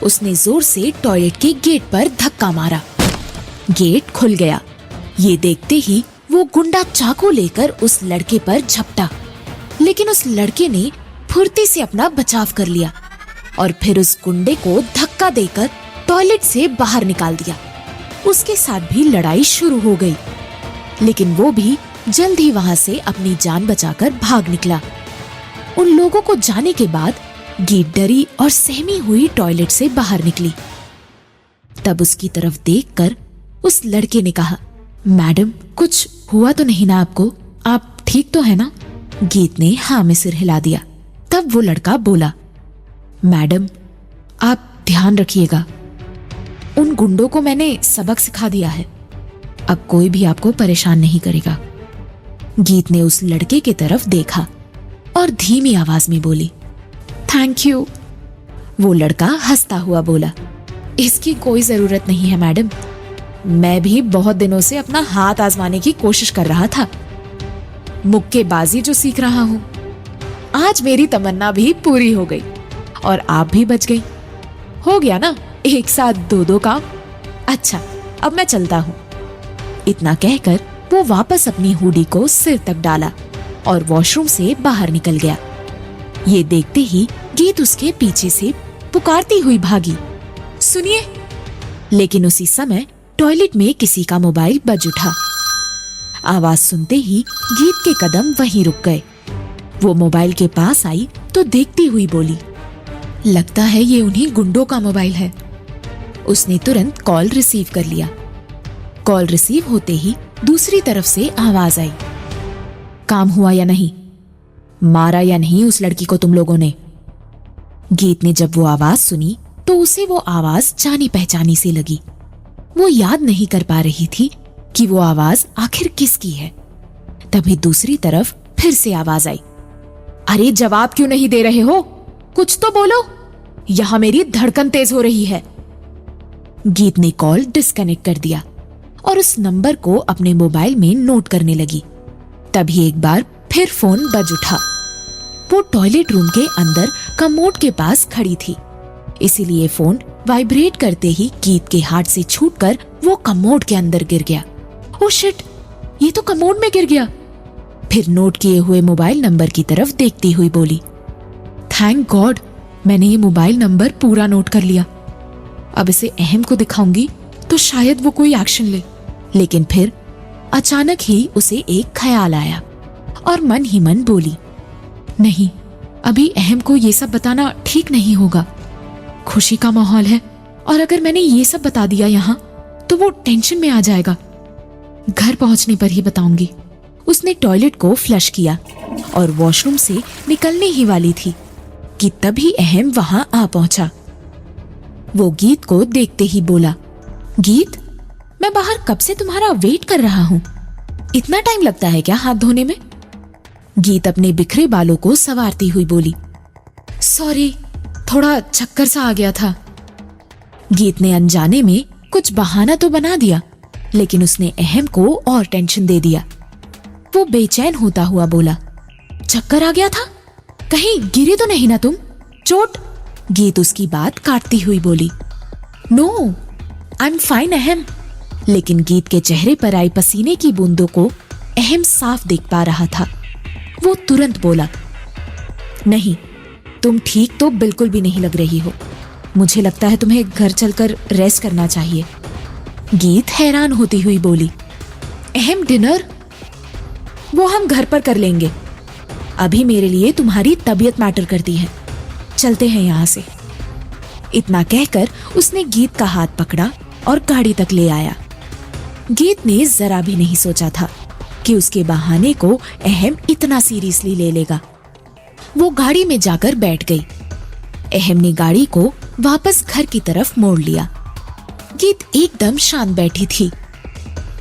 उसने जोर से टॉयलेट के गेट पर धक्का मारा। गेट खुल गया। ये देखते ही वो गुंडा चाकू लेकर उस लड़के पर झपटा, लेकिन उस लड़के ने फुर्ती से अपना बचाव कर लिया और फिर उस गुंडे को धक्का देकर टॉयलेट से बाहर निकाल दिया। उसके साथ भी लड़ाई शुरू हो गई, लेकिन वो भी जल्द ही वहां से अपनी जान बचाकर भाग निकला। उन लोगों को जाने के बाद गीत डरी और सहमी हुई टॉयलेट से बाहर निकली। तब उसकी तरफ देखकर उस लड़के ने कहा, मैडम कुछ हुआ तो नहीं ना आपको, आप ठीक तो है ना? गीत ने हाँ में सिर हिला दिया। तब वो लड़का बोला, मैडम आप ध्यान रखिएगा, उन गुंडों को मैंने सबक सिखा दिया है, अब कोई भी आपको परेशान नहीं करेगा। गीत ने उस लड़के की तरफ देखा और धीमी आवाज में बोली, थैंक यू। वो लड़का हंसता हुआ बोला, इसकी कोई जरूरत नहीं है मैडम, मैं भी बहुत दिनों से अपना हाथ आजमाने की कोशिश कर रहा था, मुक्केबाजी जो सीख रहा हूं। आज मेरी तमन्ना भी पूरी हो गई और आप भी बच गई। हो गया ना एक साथ दो दो काम। अच्छा अब मैं चलता हूं। इतना कहकर वो वापस अपनी हुडी को सिर तक डाला और वॉशरूम से बाहर निकल गया। ये देखते ही गीत उसके पीछे से पुकारती हुई भागी, सुनिए। लेकिन उसी समय टॉयलेट में किसी का मोबाइल बज उठा। आवाज सुनते ही गीत के कदम वहीं रुक गए। वो मोबाइल के पास आई तो देखती हुई बोली, लगता है ये उन्हीं गुंडों का मोबाइल है। उसने तुरंत कॉल रिसीव कर लिया। कॉल रिसीव होते ही दूसरी तरफ से आवाज आई, काम हुआ या नहीं, मारा या नहीं उस लड़की को तुम लोगों ने? गीत ने जब वो आवाज सुनी तो उसे वो आवाज जानी पहचानी सी लगी। वो याद नहीं कर पा रही थी कि वो आवाज आखिर किसकी है। तभी दूसरी तरफ फिर से आवाज आई, अरे जवाब क्यों नहीं दे रहे हो, कुछ तो बोलो, यहां मेरी धड़कन तेज हो रही है। गीत ने कॉल डिस्कनेक्ट कर दिया और उस नंबर को अपने मोबाइल में नोट करने लगी। तभी एक बार फिर फोन बज उठा। वो टॉयलेट रूम के अंदर कमोड के पास खड़ी थी, इसीलिए फोन वाइब्रेट करते ही गीत के हाथ से छूटकर वो कमोड के अंदर गिर गया। ओह शिट, ये तो कमोड में गिर गया। फिर नोट किए हुए मोबाइल नंबर की तरफ देखती हुई बोली, थैंक गॉड मैंने ये मोबाइल नंबर पूरा नोट कर लिया। अब इसे अहम को दिखाऊंगी तो शायद वो कोई एक्शन ले। लेकिन फिर अचानक ही उसे एक ख्याल आया और मन ही मन बोली, नहीं अभी अहम को ये सब बताना ठीक नहीं होगा। खुशी का माहौल है, और अगर मैंने ये सब बता दिया यहाँ तो वो टेंशन में आ जाएगा। घर पहुंचने पर ही बताऊंगी। उसने टॉयलेट को फ्लश किया और वॉशरूम से निकलने ही वाली थी कि तभी अहम वहां आ पहुंचा। वो गीत को देखते ही बोला, गीत, मैं बाहर कब से तुम्हारा वेट कर रहा हूं। इतना टाइम लगता है क्या हाथ धोने में? गीत अपने बिखरे बालों को संवारती हुई बोली, सॉरी, थोड़ा चक्कर सा आ गया था। गीत ने अनजाने में कुछ बहाना तो बना दिया, लेकिन उसने अहम को और टेंशन दे दिया। वो बेचैन होता हुआ बोला, चक्कर आ गया था? कहीं गिरे तो नहीं ना तुम? चोट? गीत उसकी बात काटती हुई बोली, नो, आई एम फाइन अहम। लेकिन गीत के चेहरे पर आई पसीने की बूंदों को अहम साफ देख पा रहा था। वो तुरंत बोला, नहीं, तुम ठीक तो बिल्कुल भी नहीं लग रही हो। मुझे लगता है तुम्हें घर चलकर रेस्ट करना चाहिए। गीत हैरान होती हुई बोली, अहम, डिनर? वो हम घर पर कर लेंगे। अभी मेरे लिए तुम्हारी तबीयत मैटर करती है। चलते हैं यहां से। इतना कहकर उसने गीत का हाथ पकड़ा और गाड़ी तक ले आया। गीत ने जरा भी नहीं सोचा था कि उसके बहाने को अहम इतना सीरियसली ले लेगा। वो गाड़ी में जाकर बैठ गई। अहम ने गाड़ी को वापस घर की तरफ मोड़ लिया। गीत एकदम शांत बैठी थी,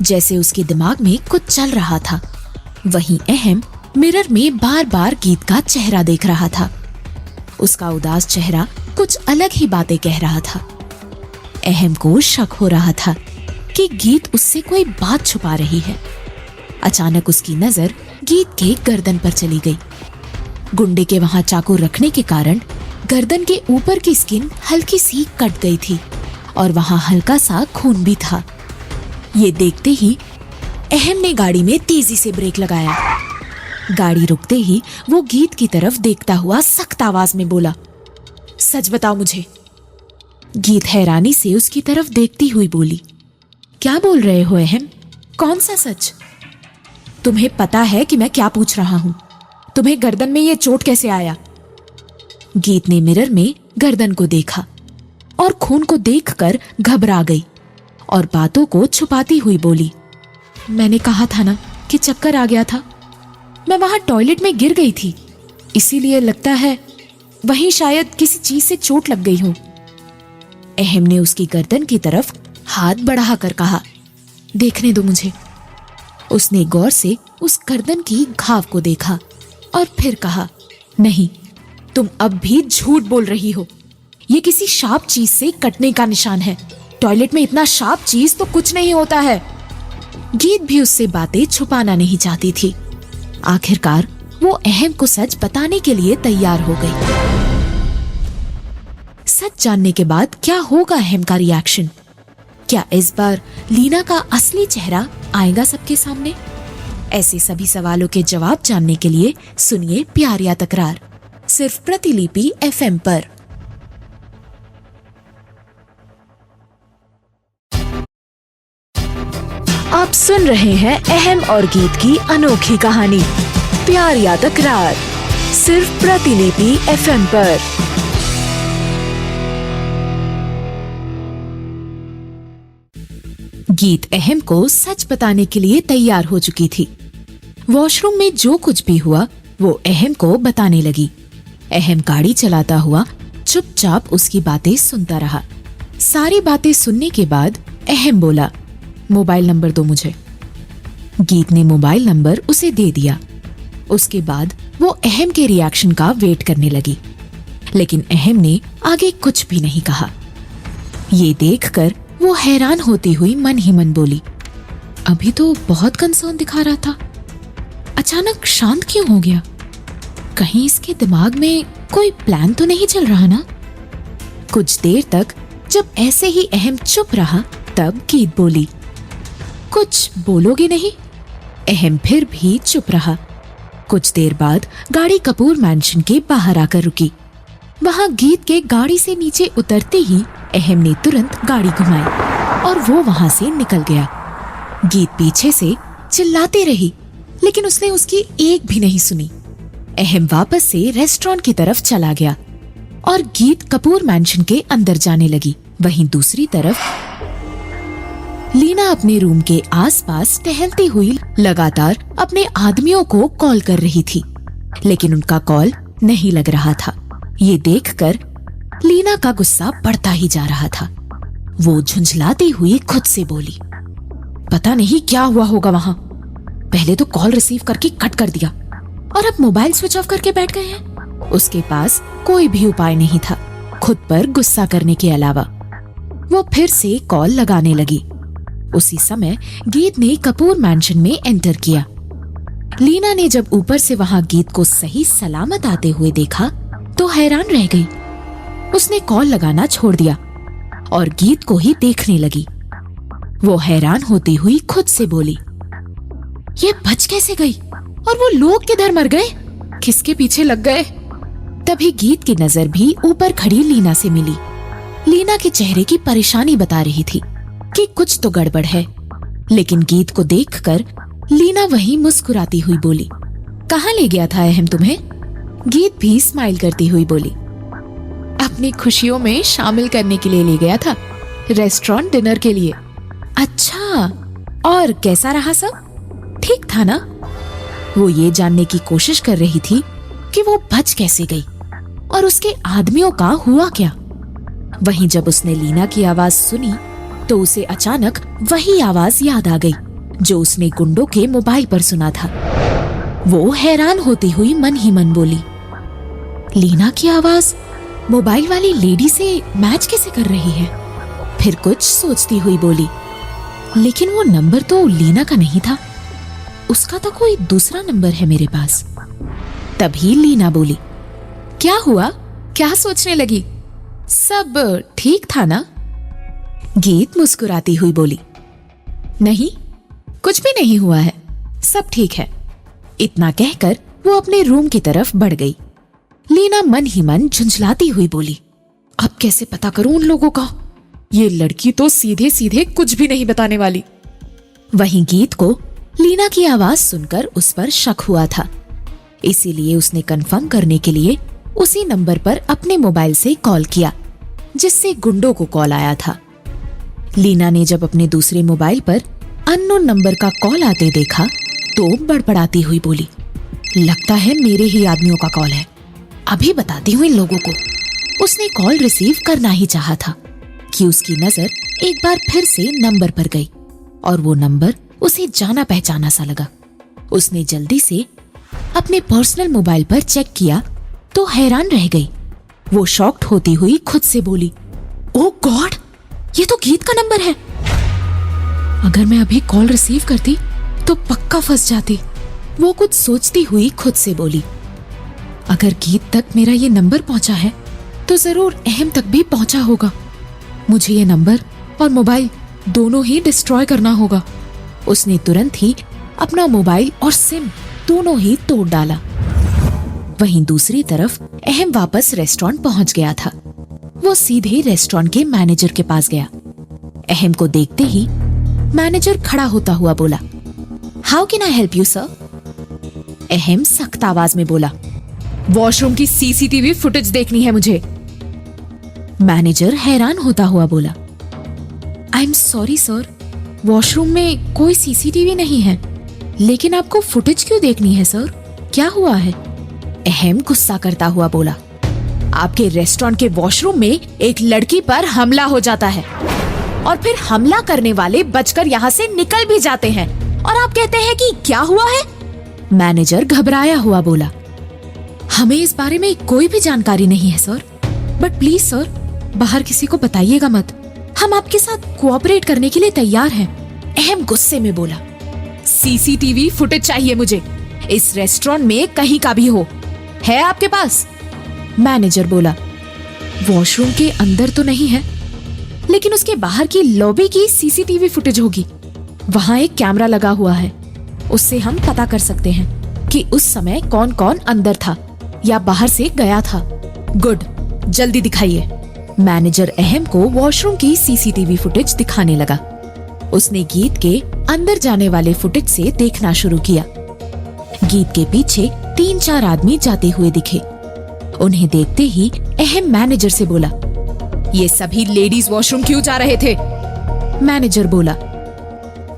जैसे उसके दिमाग में कुछ चल रहा था। वहीं अहम मिरर में बार बार गीत का चेहरा देख रहा था। उसका उदास चेहरा कुछ अलग ही बातें कह रहा था। अहम को शक हो रहा था कि गीत उससे कोई बात छुपा रही है। अचानक उसकी नजर गीत के गर्दन पर चली गई। गुंडे के वहां चाकू रखने के कारण गर्दन के ऊपर की स्किन हल्की सी कट गई थी और वहां हल्का सा खून भी था। ये देखते ही अहम ने गाड़ी में तेजी से ब्रेक लगाया। गाड़ी रुकते ही वो गीत की तरफ देखता हुआ सख्त आवाज में बोला, सच बताओ मुझे। गीत हैरानी से उसकी तरफ देखती हुई बोली, क्या बोल रहे हो अहम? कौन सा सच? तुम्हें पता है कि मैं क्या पूछ रहा हूं? तुम्हें गर्दन में ये चोट कैसे आया? गीत ने मिरर में गर्दन को देखा और खून को देखकर घबरा गई और बातों को छुपाती हुई बोली, मैंने कहा था ना कि चक्कर आ गया था। मैं वहां टॉयलेट में गिर गई थी, इसीलिए लगता है वहीं शायद किसी चीज से चोट लग गई हो। अहम ने उसकी गर्दन की तरफ हाथ बढ़ाकर कहा, देखने दो मुझे। उसने गौर से उस गर्दन की घाव को देखा और फिर कहा, नहीं, तुम अब भी झूठ बोल रही हो। ये किसी शार्प चीज से कटने का निशान है। टॉयलेट में इतना शार्प चीज तो कुछ नहीं होता है। गीत भी उससे बातें छुपाना नहीं चाहती थी। आखिरकार वो अहम को सच बताने के लिए तैयार हो गई। सच जानने के बाद क्या होगा अहम का रिएक्शन? क्या इस बार लीना का असली चेहरा आएगा सबके सामने? ऐसे सभी सवालों के जवाब जानने के लिए सुनिए प्यार या तकरार, सिर्फ प्रतिलिपि FM पर। आप सुन रहे हैं अहम और गीत की अनोखी कहानी प्यार या तकरार, सिर्फ प्रतिलिपि FM पर। गीत अहम को सच बताने के लिए तैयार हो चुकी थी। वॉशरूम में जो कुछ भी हुआ वो अहम को बताने लगी। अहम गाड़ी चलाता हुआ चुपचाप उसकी बातें सुनता रहा। सारी बातें सुनने के बाद अहम बोला, मोबाइल नंबर दो मुझे। गीत ने मोबाइल नंबर उसे दे दिया। उसके बाद वो अहम के रिएक्शन का वेट करने लगी, लेकिन अहम ने आगे कुछ भी नहीं कहा। ये देखकर वो हैरान होती हुई मन ही मन बोली, अभी तो बहुत कंसर्न दिखा रहा था, अचानक शांत क्यों हो गया? कहीं इसके दिमाग में कोई प्लान तो नहीं चल रहा ना? कुछ देर तक जब ऐसे ही अहम चुप रहा, तब गीत बोली, कुछ बोलोगे नहीं? अहम फिर भी चुप रहा। कुछ देर बाद गाड़ी कपूर मैंशन के बाहर आकर रुकी। वहां गीत के गाड़ी से नीचे उतरते ही अहम ने तुरंत गाड़ी घुमाई और वो वहां से निकल गया। गीत पीछे से चिल्लाती रही, लेकिन उसने उसकी एक भी नहीं सुनी। अहम वापस से रेस्टोरेंट की तरफ चला गया और गीत कपूर मैंशन के अंदर जाने लगी। वहीं दूसरी तरफ लीना अपने रूम के आसपास टहलती हुई लगातार अपने आदमियों को कॉल कर रही थी, लेकिन उनका कॉल नहीं लग रहा था। ये देखकर लीना का गुस्सा बढ़ता ही जा रहा था। वो झुंझलाती हुई खुद से बोली, पता नहीं क्या हुआ होगा वहां। पहले तो कॉल रिसीव करके कट कर दिया और अब मोबाइल स्विच ऑफ करके बैठ गए हैं। उसके पास कोई भी उपाय नहीं था खुद पर गुस्सा करने के अलावा। वो फिर से कॉल लगाने लगी। उसी समय गीत ने कपूर मैंशन में एंटर किया। लीना ने जब ऊपर से वहां गीत को सही सलामत आते हुए देखा तो हैरान रह गई। उसने कॉल लगाना छोड़ दिया और गीत को ही देखने लगी। वो हैरान होती हुई खुद से बोली, ये बच कैसे गई और वो लोग किधर मर गए, किसके पीछे लग गए। तभी गीत की नजर भी ऊपर खड़ी लीना से मिली। लीना के चेहरे की परेशानी बता रही थी कि कुछ तो गड़बड़ है, लेकिन गीत को देखकर लीना वहीं मुस्कुराती हुई बोली, कहाँ ले गया था अहम तुम्हें? गीत भी स्माइल करती हुई बोली, अपनी खुशियों में शामिल करने के लिए ले गया था, रेस्टोरेंट डिनर के लिए। अच्छा, और कैसा रहा सब? ठीक था ना? वो ये जानने की कोशिश कर रही थी कि वो बच कैसे गई और उसके आदमियों का हुआ क्या। वहीं जब उसने लीना की आवाज सुनी तो उसे अचानक वही आवाज याद आ गई जो उसने गुंडों के मोबाइल पर सुना था। वो हैरान होती हुई मन ही मन बोली, लीना की आवाज मोबाइल वाली लेडी से मैच कैसे कर रही है? फिर कुछ सोचती हुई बोली, लेकिन वो नंबर तो लीना का नहीं था, उसका तो कोई दूसरा नंबर है मेरे पास। तभी लीना बोली, क्या हुआ, क्या सोचने लगी? सब ठीक था ना? गीत मुस्कुराती हुई बोली, नहीं, कुछ भी नहीं हुआ है, सब ठीक है। इतना कहकर वो अपने रूम की तरफ बढ़ गई। लीना मन ही मन झुंझलाती हुई बोली, अब कैसे पता करूं उन लोगों का? ये लड़की तो सीधे सीधे कुछ भी नहीं बताने वाली। वहीं गीत को लीना की आवाज सुनकर उस पर शक हुआ था, इसीलिए उसने कंफर्म करने के लिए उसी नंबर पर अपने मोबाइल से कॉल किया जिससे गुंडों को कॉल आया था। लीना ने जब अपने दूसरे मोबाइल पर अननोन नंबर का कॉल आते देखा तो बड़बड़ाती हुई बोली, लगता है मेरे ही आदमियों का कॉल है, अभी बताती हूँ इन लोगों को। उसने कॉल रिसीव करना ही चाहा था कि उसकी नजर एक बार फिर से नंबर पर गई और वो नंबर उसे जाना पहचाना सा लगा। उसने जल्दी से अपने पर्सनल मोबाइल पर चेक किया तो हैरान रह गई। वो शॉक्ड होती हुई खुद से बोली, ओह गॉड, ये तो गीत का नंबर है। अगर मैं अभी कॉल रिसीव करती तो पक्का फंस जाती। वो कुछ सोचती हुई खुद से बोली, अगर गीत तक मेरा ये नंबर पहुंचा है तो जरूर अहम तक भी पहुंचा होगा। मुझे ये नंबर और मोबाइल दोनों ही डिस्ट्रॉय करना होगा। उसने तुरंत ही अपना मोबाइल और सिम दोनों ही तोड़ डाला। वहीं दूसरी तरफ अहम वापस रेस्टोरेंट पहुंच गया था। वो सीधे रेस्टोरेंट के मैनेजर के पास गया। अहम को देखते ही मैनेजर खड़ा होता हुआ बोला, how can I help you sir? अहम सख्त आवाज में बोला, वॉशरूम की सीसीटीवी फुटेज देखनी है मुझे। मैनेजर हैरान होता हुआ बोला, I am sorry sir, washroom में कोई सीसीटीवी नहीं है, लेकिन आपको फुटेज क्यों देखनी है सर? क्या हुआ है? अहम गुस्सा करता हुआ बोला, आपके रेस्टोरेंट के वॉशरूम में एक लड़की पर हमला हो जाता है और फिर हमला करने वाले बचकर यहाँ से निकल भी जाते हैं और आप कहते हैं कि क्या हुआ है? मैनेजर घबराया हुआ बोला, हमें इस बारे में कोई भी जानकारी नहीं है सर, बट प्लीज सर बाहर किसी को बताइएगा मत, हम आपके साथ कोऑपरेट करने के लिए तैयार हैं। अहम गुस्से में बोला, सीसीटीवी फुटेज चाहिए मुझे, इस रेस्टोरेंट में कहीं का भी हो, है आपके पास? मैनेजर बोला, वॉशरूम के अंदर तो नहीं है, लेकिन उसके बाहर की लॉबी की सीसीटीवी फुटेज होगी, वहां एक कैमरा लगा हुआ है, उससे हम पता कर सकते हैं कि उस समय कौन कौन अंदर था या बाहर से गया था। गुड, जल्दी दिखाइए। मैनेजर अहम को वॉशरूम की सीसीटीवी फुटेज दिखाने लगा। उसने गीत के अंदर जाने वाले फुटेज से देखना शुरू किया। गीत के पीछे 3-4 आदमी जाते हुए दिखे। उन्हें देखते ही अहम मैनेजर से बोला, ये सभी लेडीज वॉशरूम क्यों जा रहे थे? मैनेजर बोला,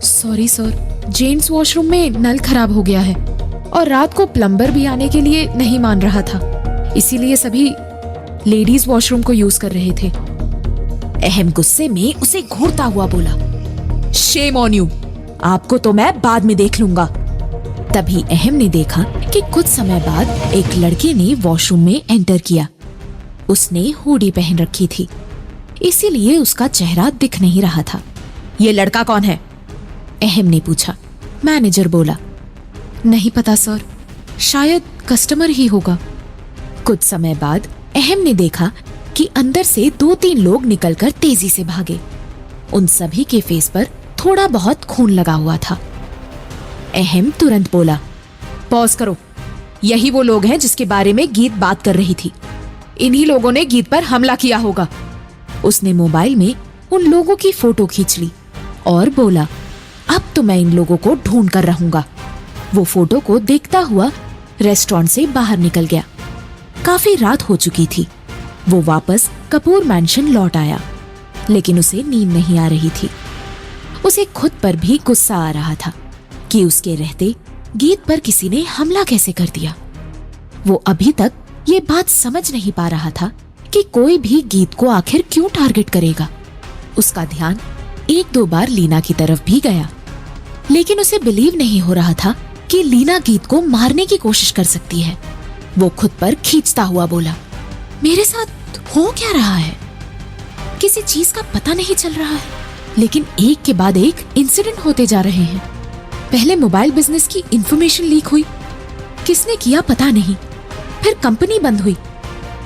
सॉरी सर, जेंट्स वॉशरूम में नल खराब हो गया है और रात को प्लम्बर भी आने के लिए नहीं मान रहा था, इसीलिए सभी लेडीज वॉशरूम को यूज कर रहे थे। अहम गुस्से में उसे घूरता हुआ बोला, शेम ऑन यू, आपको तो मैं बाद में देख लूंगा। तभी अहम ने देखा कि कुछ समय बाद एक लड़के ने वॉशरूम में एंटर किया। उसने हुडी पहन रखी थी, इसीलिए उसका चेहरा दिख नहीं रहा था। ये लड़का कौन है? अहम ने पूछा। मैनेजर बोला, नहीं पता सर, शायद कस्टमर ही होगा। कुछ समय बाद अहम ने देखा कि अंदर से 2-3 लोग निकलकर तेजी से भागे। उन सभी के फेस पर थोड़ा बहुत खून लगा हुआ था। अहम तुरंत बोला, पॉज करो, यही वो लोग हैं जिसके बारे में गीत बात कर रही थी। इन्हीं लोगों ने गीत पर हमला किया होगा। उसने मोबाइल में उन लोगों की फोटो खींच ली और बोला, अब तो मैं इन लोगों को ढूंढ कर रहूंगा। वो फोटो को देखता हुआ रेस्टोरेंट से बाहर निकल गया। काफी रात हो चुकी थी। वो वापस कपूर मैंशन लौट आया, लेकिन उसे नींद नहीं आ रही थी। उसे खुद पर भी गुस्सा आ रहा था कि उसके रहते गीत पर किसी ने हमला कैसे कर दिया। वो अभी तक ये बात समझ नहीं पा रहा था कि कोई भी गीत को आखिर क्यों टारगेट करेगा। उसका ध्यान 1-2 बार लीना की तरफ भी गया, लेकिन उसे बिलीव नहीं हो रहा था कि लीना गीत को मारने की कोशिश कर सकती है। वो खुद पर खींचता हुआ बोला, मेरे साथ हो क्या रहा है? किसी चीज का पता नहीं चल रहा है, लेकिन एक के बाद एक इंसिडेंट होते जा रहे हैं। पहले मोबाइल बिजनेस की इंफॉर्मेशन लीक हुई, किसने किया पता नहीं। फिर कंपनी बंद हुई,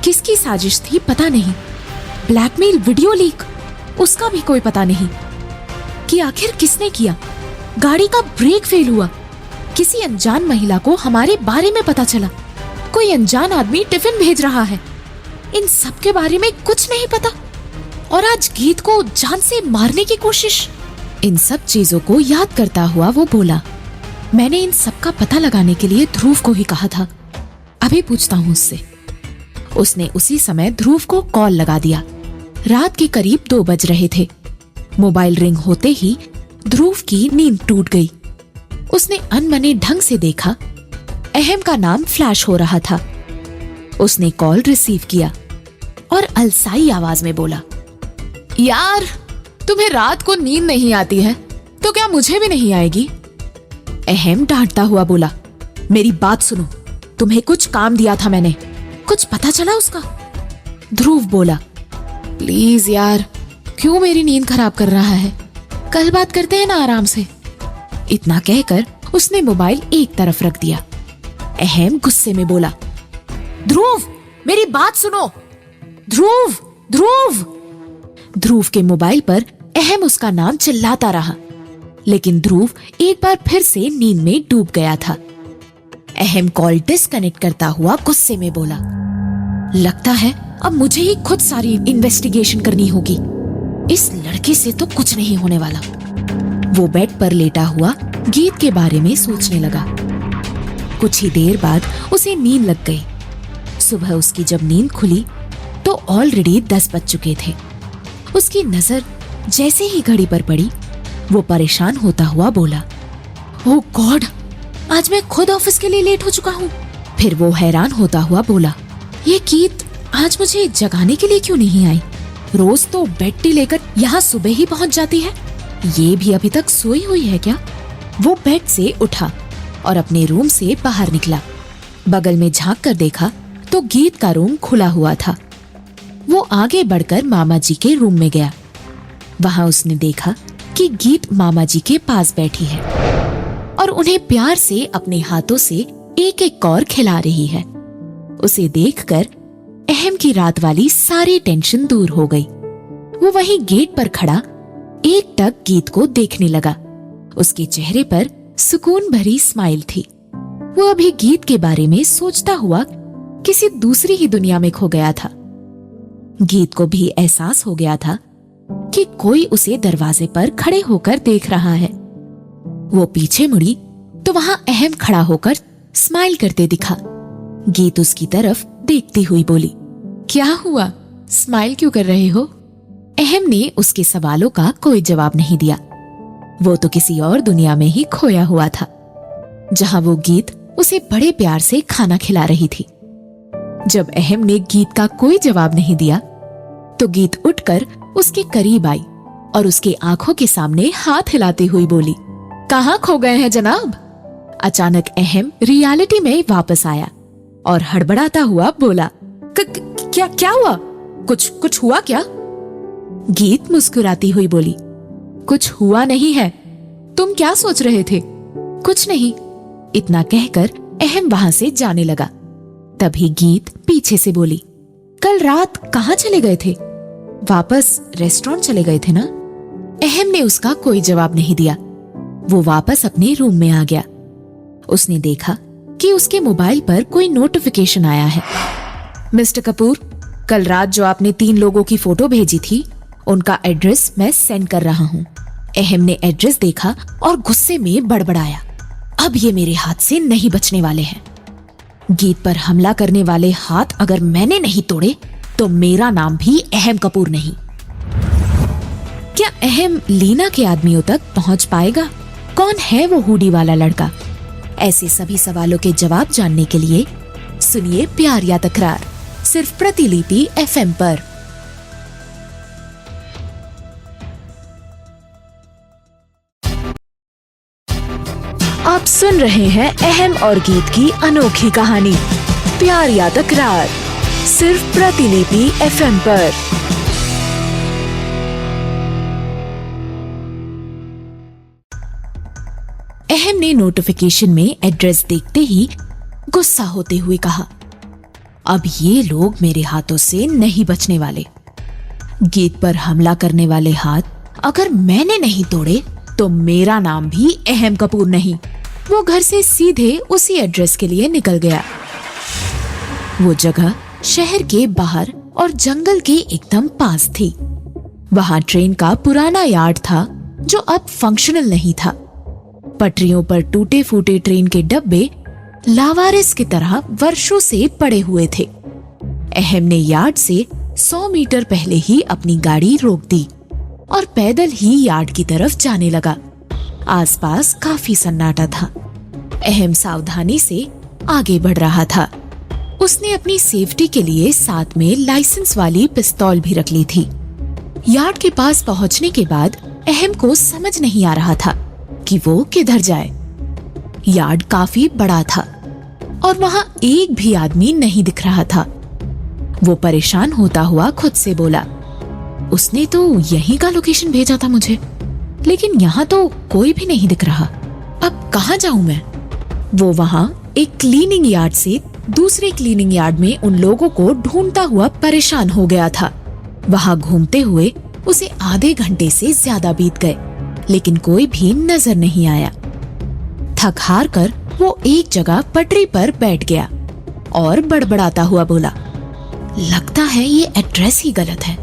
किसकी साजिश थी पता नहीं। ब्लैकमेल वीडियो लीक, उसका भी कोई पता नहीं कि आखिर किसने किया। गाड़ी का ब्रेक फेल हुआ, किसी अनजान महिला को हमारे बारे में पता चला। कोई अनजान आदमी टिफिन भेज रहा है। इन सब के बारे में कुछ नहीं पता, और आज गीत को जान से मारने की कोशिश। इन सब चीजों को याद करता हुआ वो बोला, मैंने इन सब का पता लगाने के लिए ध्रुव को ही कहा था, अभी पूछता हूँ उससे। उसने उसी समय ध्रुव को कॉल लगा दिया। रात के करीब 2 बज रहे थे। मोबाइल रिंग होते ही ध्रुव की नींद टूट गई। उसने अनमने ढंग से देखा, अहम का नाम फ्लैश हो रहा था। उसने कॉल रिसीव किया और अलसाई आवाज में बोला, यार, तुम्हें रात को नींद नहीं आती है तो क्या मुझे भी नहीं आएगी? अहम डांटता हुआ बोला, मेरी बात सुनो, तुम्हें कुछ काम दिया था मैंने, कुछ पता चला उसका? ध्रुव बोला, प्लीज यार, क्यों मेरी नींद खराब कर रहा है? कल बात करते हैं ना आराम से। इतना कहकर उसने मोबाइल एक तरफ रख दिया। अहम गुस्से में बोला, ध्रुव, मेरी बात सुनो, ध्रुव, ध्रुव। ध्रुव के मोबाइल पर अहम उसका नाम चिल्लाता रहा, लेकिन ध्रुव एक बार फिर से नींद में डूब गया था। अहम कॉल डिस्कनेक्ट करता हुआ गुस्से में बोला, लगता है अब मुझे ही खुद सारी इन्वेस्टिगेशन करनी होगी। इस लड़के से तो कुछ नहीं होने वाला। वो बेड पर लेटा हुआ गीत के बारे में सोचने लगा। कुछ ही देर बाद उसे नींद लग गई। सुबह उसकी जब नींद खुली तो ऑलरेडी 10 बज चुके थे। उसकी नजर जैसे ही घड़ी पर पड़ी, वो परेशान होता हुआ बोला, ओह गॉड, आज मैं खुद ऑफिस के लिए लेट हो चुका हूँ। फिर वो हैरान होता हुआ बोला, ये गीत आज मुझे जगाने के लिए क्यों नहीं आई? रोज तो बेड टी लेकर यहाँ सुबह ही पहुँच जाती है, ये भी अभी तक सोई हुई है क्या? वो बेड से उठा और अपने रूम से बाहर निकला। बगल में झांक कर देखा तो गीत का रूम खुला हुआ था। वो आगे बढ़कर मामा जी के रूम में गया। वहां उसने देखा कि गीत मामा जी के पास बैठी है और उन्हें प्यार से अपने हाथों से एक एक कौर खिला रही है। उसे देखकर अहम की रात वाली सारी टेंशन दूर हो गई। वो वहीं गेट पर खड़ा एकटक गीत को देखने लगा। उसके चेहरे पर सुकून भरी स्माइल थी। वो अभी गीत के बारे में सोचता हुआ किसी दूसरी ही दुनिया में खो गया था। गीत को भी एहसास हो गया था कि कोई उसे दरवाजे पर खड़े होकर देख रहा है। वो पीछे मुड़ी तो वहां अहम खड़ा होकर स्माइल करते दिखा। गीत उसकी तरफ देखती हुई बोली, क्या हुआ, स्माइल क्यों कर रहे हो? अहम ने उसके सवालों का कोई जवाब नहीं दिया। वो तो किसी और दुनिया में ही खोया हुआ था, जहां वो गीत उसे बड़े प्यार से खाना खिला रही थी। जब अहम ने गीत का कोई जवाब नहीं दिया, तो गीत उठकर उसके करीब आई और उसके आंखों के सामने हाथ हिलाती हुई बोली, कहाँ खो गए हैं जनाब? अचानक अहम रियलिटी में वापस आया और हड़बड़ाता हुआ बोला, क्या हुआ? कुछ हुआ क्या? गीत मुस्कुराती हुई बोली, कुछ हुआ नहीं है। तुम क्या सोच रहे थे? कुछ नहीं। इतना कहकर अहम वहां से जाने लगा। तभी गीत पीछे से बोली, कल रात कहाँ चले गए थे? वापस रेस्टोरेंट चले गए थे ना? अहम ने उसका कोई जवाब नहीं दिया। वो वापस अपने रूम में आ गया। उसने देखा कि उसके मोबाइल पर कोई नोटिफिकेशन आया है। मिस्टर कपूर, कल रात जो आपने 3 लोगों की फोटो भेजी थी, उनका एड्रेस मैं सेंड कर रहा हूँ। अहम ने एड्रेस देखा और गुस्से में बड़बड़ाया, अब ये मेरे हाथ से नहीं बचने वाले हैं। गीत पर हमला करने वाले हाथ अगर मैंने नहीं तोड़े तो मेरा नाम भी अहम कपूर नहीं। क्या अहम लीना के आदमियों तक पहुंच पाएगा? कौन है वो हुडी वाला लड़का? ऐसे सभी सवालों के जवाब जानने के लिए सुनिए प्यार या तकरार, सिर्फ प्रतिलिपि FM पर। आप सुन रहे हैं अहम और गीत की अनोखी कहानी प्यार या तकरार, सिर्फ प्रतिलिपि FM पर। अहम ने नोटिफिकेशन में एड्रेस देखते ही गुस्सा होते हुए कहा, अब ये लोग मेरे हाथों से नहीं बचने वाले। गीत पर हमला करने वाले हाथ अगर मैंने नहीं तोड़े तो मेरा नाम भी अहम कपूर नहीं। वो घर से सीधे उसी एड्रेस के लिए निकल गया। वो जगह शहर के बाहर और जंगल के एकदम पास थी। वहां ट्रेन का पुराना यार्ड था जो अब फंक्शनल नहीं था। पटरियों पर टूटे फूटे ट्रेन के डब्बे लावारिस की तरह वर्षों से पड़े हुए थे। अहम ने यार्ड से 100 मीटर पहले ही अपनी गाड़ी रोक दी और पैदल ही यार्ड की तरफ जाने लगा। आसपास काफी सन्नाटा था। अहम सावधानी से आगे बढ़ रहा था। उसने अपनी सेफ्टी के लिए साथ में लाइसेंस वाली पिस्तौल भी रख ली थी। यार्ड के पास पहुंचने के बाद अहम को समझ नहीं आ रहा था कि वो किधर जाए। यार्ड काफी बड़ा था और वहां एक भी आदमी नहीं दिख रहा था। वो परेशान होता हुआ खुद से बोला, उसने तो यहीं का लोकेशन भेजा था मुझे, लेकिन यहाँ तो कोई भी नहीं दिख रहा। अब कहाँ जाऊं मैं? वो वहां एक क्लीनिंग यार्ड से दूसरे क्लीनिंग यार्ड में उन लोगों को ढूंढता हुआ परेशान हो गया था। वहां घूमते हुए उसे आधे घंटे से ज्यादा बीत गए, लेकिन कोई भी नजर नहीं आया। थक हार कर वो एक जगह पटरी पर बैठ गया और बड़बड़ाता हुआ बोला, लगता है ये एड्रेस ही गलत है।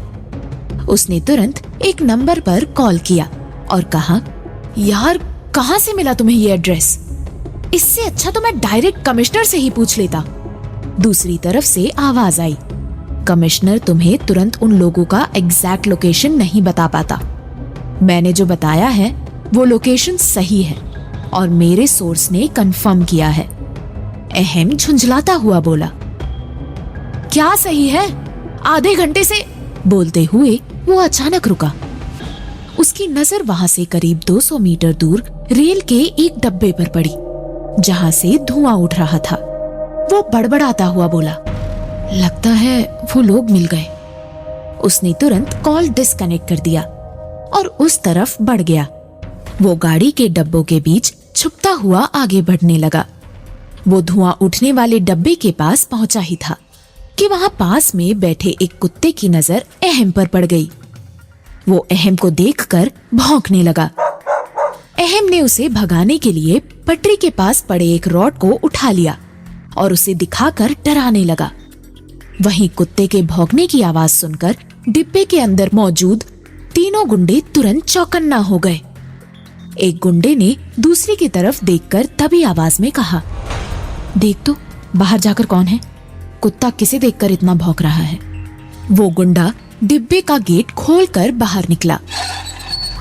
उसने तुरंत एक नंबर पर कॉल किया और कहा, यार कहाँ से मिला तुम्हें ये एड्रेस? इससे अच्छा तो मैं डायरेक्ट कमिश्नर से ही पूछ लेता। दूसरी तरफ से आवाज आई, कमिश्नर तुम्हें तुरंत उन लोगों का एग्जैक्ट लोकेशन नहीं बता पाता। मैंने जो बताया है वो लोकेशन सही है और मेरे सोर्स ने कंफर्म किया है। अहम झुंझलाता हुआ बोला, क्या सही है? आधे घंटे से बोलते हुए वो अचानक रुका। उसकी नजर वहां से करीब 200 मीटर दूर रेल के एक डब्बे पर पड़ी, जहां से धुआं उठ रहा था। वो बड़बड़ाता हुआ बोला, लगता है वो लोग मिल गए। उसने तुरंत कॉल डिस्कनेक्ट कर दिया और उस तरफ बढ़ गया। वो गाड़ी के डब्बों के बीच छुपता हुआ आगे बढ़ने लगा। वो धुआं उठने वाले डब्बे के पास पहुंचा ही था कि वहां पास में बैठे एक कुत्ते की नजर अहम पर पड़ गई। वो अहम को देखकर भौंकने लगा। अहम ने उसे भगाने के लिए पटरी के पास पड़े एक रॉड को उठा लिया और उसे दिखाकर डराने लगा। वहीं कुत्ते के भौंकने की आवाज सुनकर डिब्बे के अंदर मौजूद तीनों गुंडे तुरंत चौकन्ना हो गए। एक गुंडे ने दूसरे की तरफ देखकर तभी आवाज में कहा, देख तो बाहर जाकर कौन है? कुत्ता किसे देखकर इतना भौंक रहा है? वो गुंडा डिब्बे का गेट खोलकर बाहर निकला।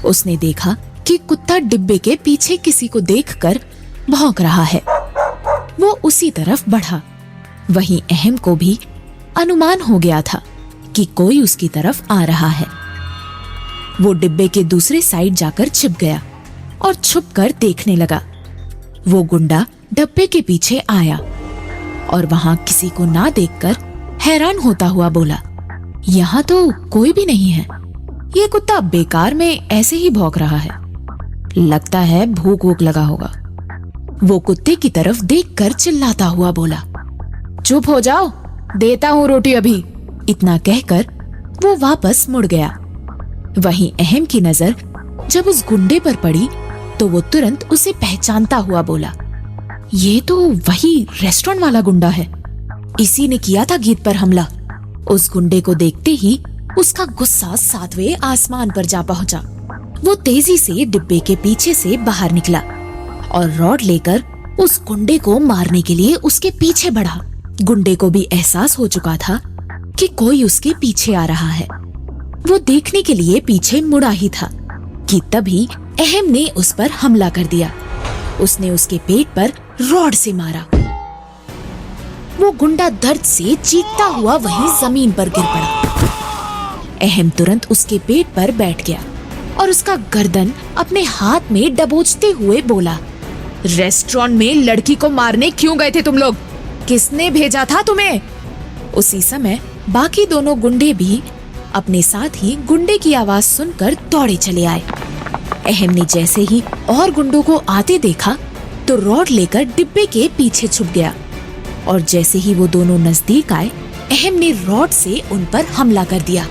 उसने देखा कि कुत्ता डिब्बे के पीछे किसी को देखकर भौंक रहा है। वो उसी तरफ बढ़ा। वहीं अहम को भी अनुमान हो गया था कि कोई उसकी तरफ आ रहा है। वो डिब्बे के दूसरे साइड जाकर छिप गया और छुपकर देखने लगा। वो गुंडा डब्बे के पीछे आया और वहां किसी को ना देखकर हैरान होता हुआ बोला, यहाँ तो कोई भी नहीं है। ये कुत्ता बेकार में ऐसे ही भौंक रहा है। लगता है भूख वूख लगा होगा। वो कुत्ते की तरफ देखकर चिल्लाता हुआ बोला, चुप हो जाओ, देता हूँ रोटी अभी। इतना कहकर वो वापस मुड़ गया। वहीं अहम की नजर जब उस गुंडे पर पड़ी तो वो तुरंत उसे पहचानता हुआ बोला, ये तो वही रेस्टोरेंट वाला गुंडा है। इसी ने किया था गीत पर हमला। उस गुंडे को देखते ही उसका गुस्सा 7वें आसमान पर जा पहुंचा। वो तेजी से डिब्बे के पीछे से बाहर निकला और रॉड लेकर उस गुंडे को मारने के लिए उसके पीछे बढ़ा। गुंडे को भी एहसास हो चुका था कि कोई उसके पीछे आ रहा है। वो देखने के लिए पीछे मुड़ा ही था कि तभी अहम ने उस पर हमला कर दिया। उसने उसके पेट पर रॉड से मारा। वो गुंडा दर्द से चीखता हुआ वहीं जमीन पर गिर पड़ा। अहम तुरंत उसके पेट पर बैठ गया और उसका गर्दन अपने हाथ में दबोचते हुए बोला, रेस्टोरेंट में लड़की को मारने क्यों गए थे तुम लोग? किसने भेजा था तुम्हें? उसी समय बाकी दोनों गुंडे भी अपने साथ ही गुंडे की आवाज सुनकर दौड़े चले आए। अहम ने जैसे ही और गुंडों को आते देखा तो रॉड लेकर डिब्बे के पीछे छुप गया और जैसे ही वो दोनों नजदीक आए, अहम ने रॉड से उन पर हमला कर दिया।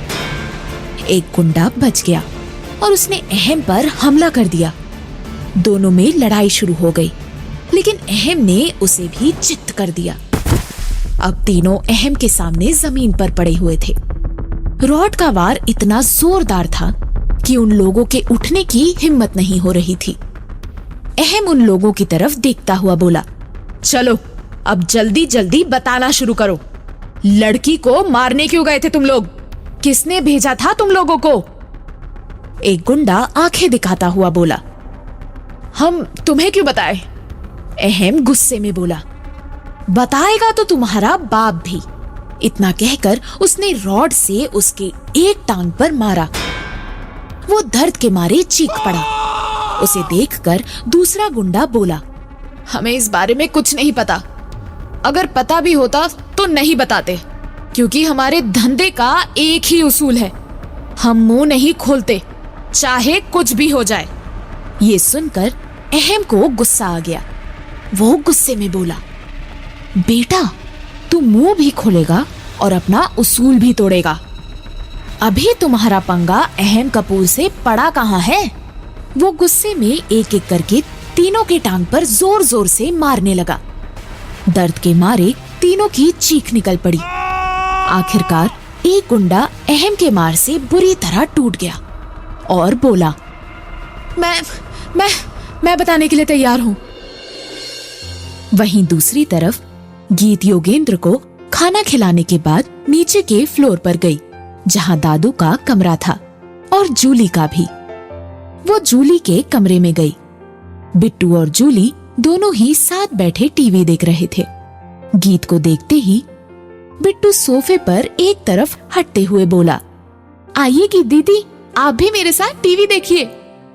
एक गुंडा बच गया और उसने अहम पर हमला कर दिया। दोनों में लड़ाई शुरू हो गई, लेकिन अहम ने उसे भी चित्त कर दिया। अब तीनों अहम के सामने जमीन पर पड़े हुए थे। रॉड का वार इतना जोरदार था कि उन लोगों के उठने की हिम्मत नहीं हो रही थी। अहम उन लोगों की तरफ देखता हुआ बोला, चलो अब जल्दी जल्दी बताना शुरू करो। लड़की को मारने क्यों गए थे तुम लोग? किसने भेजा था तुम लोगों को? एक गुंडा आंखें दिखाता हुआ बोला, हम तुम्हें क्यों बताएं? अहम गुस्से में बोला, बताएगा तो तुम्हारा बाप भी। इतना कहकर उसने रॉड से उसके एक टांग पर मारा। वो दर्द के मारे चीख पड़ा। उसे देखकर दूसरा गुंडा बोला, हमें इस बारे में कुछ नहीं पता। अगर पता भी होता तो नहीं बताते, क्योंकि हमारे धंधे का एक ही उसूल है, हम मुंह नहीं खोलते, चाहे कुछ भी हो जाए। ये सुनकर अहम को गुस्सा आ गया। वो गुस्से में बोला, बेटा तू मुंह भी खोलेगा और अपना उसूल भी तोड़ेगा। अभी तुम्हारा पंगा अहम कपूर से पड़ा कहाँ है? वो गुस्से में एक एक करके तीनों के टांग पर जोर जोर से मारने लगा। दर्द के मारे तीनों की चीख निकल पड़ी। आखिरकार एक गुंडा अहम के मार से बुरी तरह टूट गया और बोला, मैं बताने के लिए तैयार हूं। वहीं दूसरी तरफ गीत योगेंद्र को खाना खिलाने के बाद नीचे के फ्लोर पर गई, जहां दादू का कमरा था और जूली का भी। वो जूली के कमरे में गई। बिट्टू और जूली दोनों ही साथ बैठे टीवी देख रहे थे। गीत को देखते ही बिट्टू सोफे पर एक तरफ हटते हुए बोला, आइए गीत दीदी, आप भी मेरे साथ टीवी देखिए।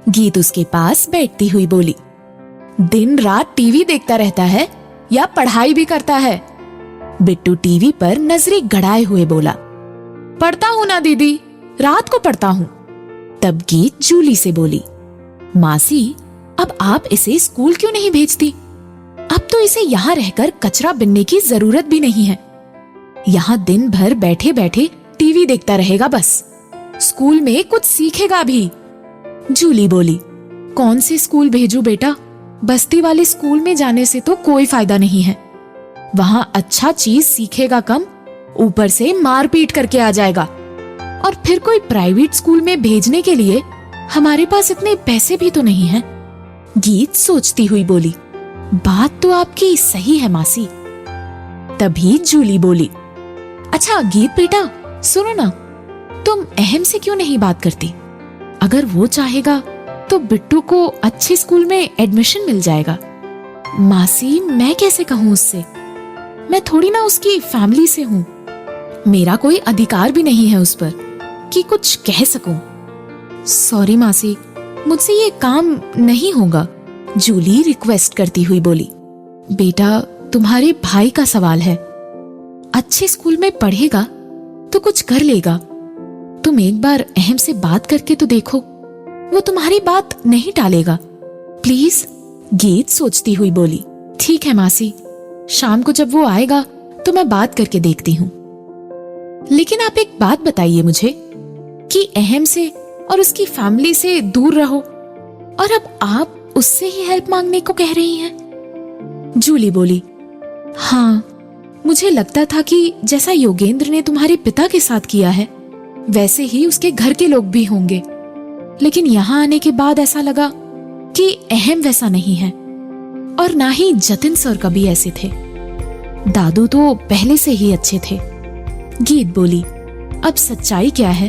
गीत उसके पास बैठती हुई बोली, दिन रात टीवी देखता रहता है या पढ़ाई भी करता है? बिट्टू टीवी पर नजरें गड़ाए हुए बोला, पढ़ता हूँ ना दीदी, रात को पढ़ता हूँ। तब गीत जूली से बोली, मासी अब आप इसे स्कूल क्यों नहीं भेजती? अब तो इसे यहाँ रहकर कचरा बिनने की जरूरत भी नहीं है। यहाँ दिन भर बैठे बैठे टीवी देखता रहेगा बस। स्कूल में कुछ सीखेगा भी। जूली बोली, कौन से स्कूल भेजूं बेटा? बस्ती वाले स्कूल में जाने से तो कोई फायदा नहीं है। वहाँ अच्छा चीज सीखेगा कम, ऊपर से मारपीट करके आ जाएगा। और फिर कोई प्राइवेट स्कूल में भेजने के लिए हमारे पास इतने पैसे भी तो नहीं हैं। गीत सोचती हुई बोली, बात तो आपकी सही है मासी। तभी जूली बोली, अच्छा गीत बेटा सुनो ना, तुम अहम से क्यों नहीं बात करती? अगर वो चाहेगा तो बिट्टू को अच्छे स्कूल में एडमिशन मिल जाएगा। मासी, मैं कैसे कहूँ उससे? मैं थोड़ी ना उसकी फैमिली से हूँ। मेरा कोई अधिकार भी नहीं है उस पर कि कुछ कह सकूं। सॉरी मासी, मुझसे ये काम नहीं होगा, जूली रिक्वेस्ट करती हुई बोली। बेटा, तुम्हारे भाई का सवाल है। अच्छे स्कूल में पढ़ेगा तो कुछ कर लेगा। तुम एक बार अहम से बात करके तो देखो, वो तुम्हारी बात नहीं टालेगा। प्लीज, गीत सोचती हुई बोली। ठीक है मासी, शाम को जब वो आएगा तो मैं बात करके देखती हूँ। लेकिन आप एक बात बताइए मुझे कि अहम से और उसकी फैमिली से दूर रहो, और अब आप उससे ही हेल्प मांगने को कह रही हैं। जूली बोली, हाँ, मुझे लगता था कि जैसा योगेंद्र ने तुम्हारे पिता के साथ किया है वैसे ही उसके घर के लोग भी होंगे, लेकिन यहाँ आने के बाद ऐसा लगा कि अहम वैसा नहीं है, और ना ही जतिन सर कभी ऐसे थे। दादू तो पहले से ही अच्छे थे। गीत बोली, अब सच्चाई क्या है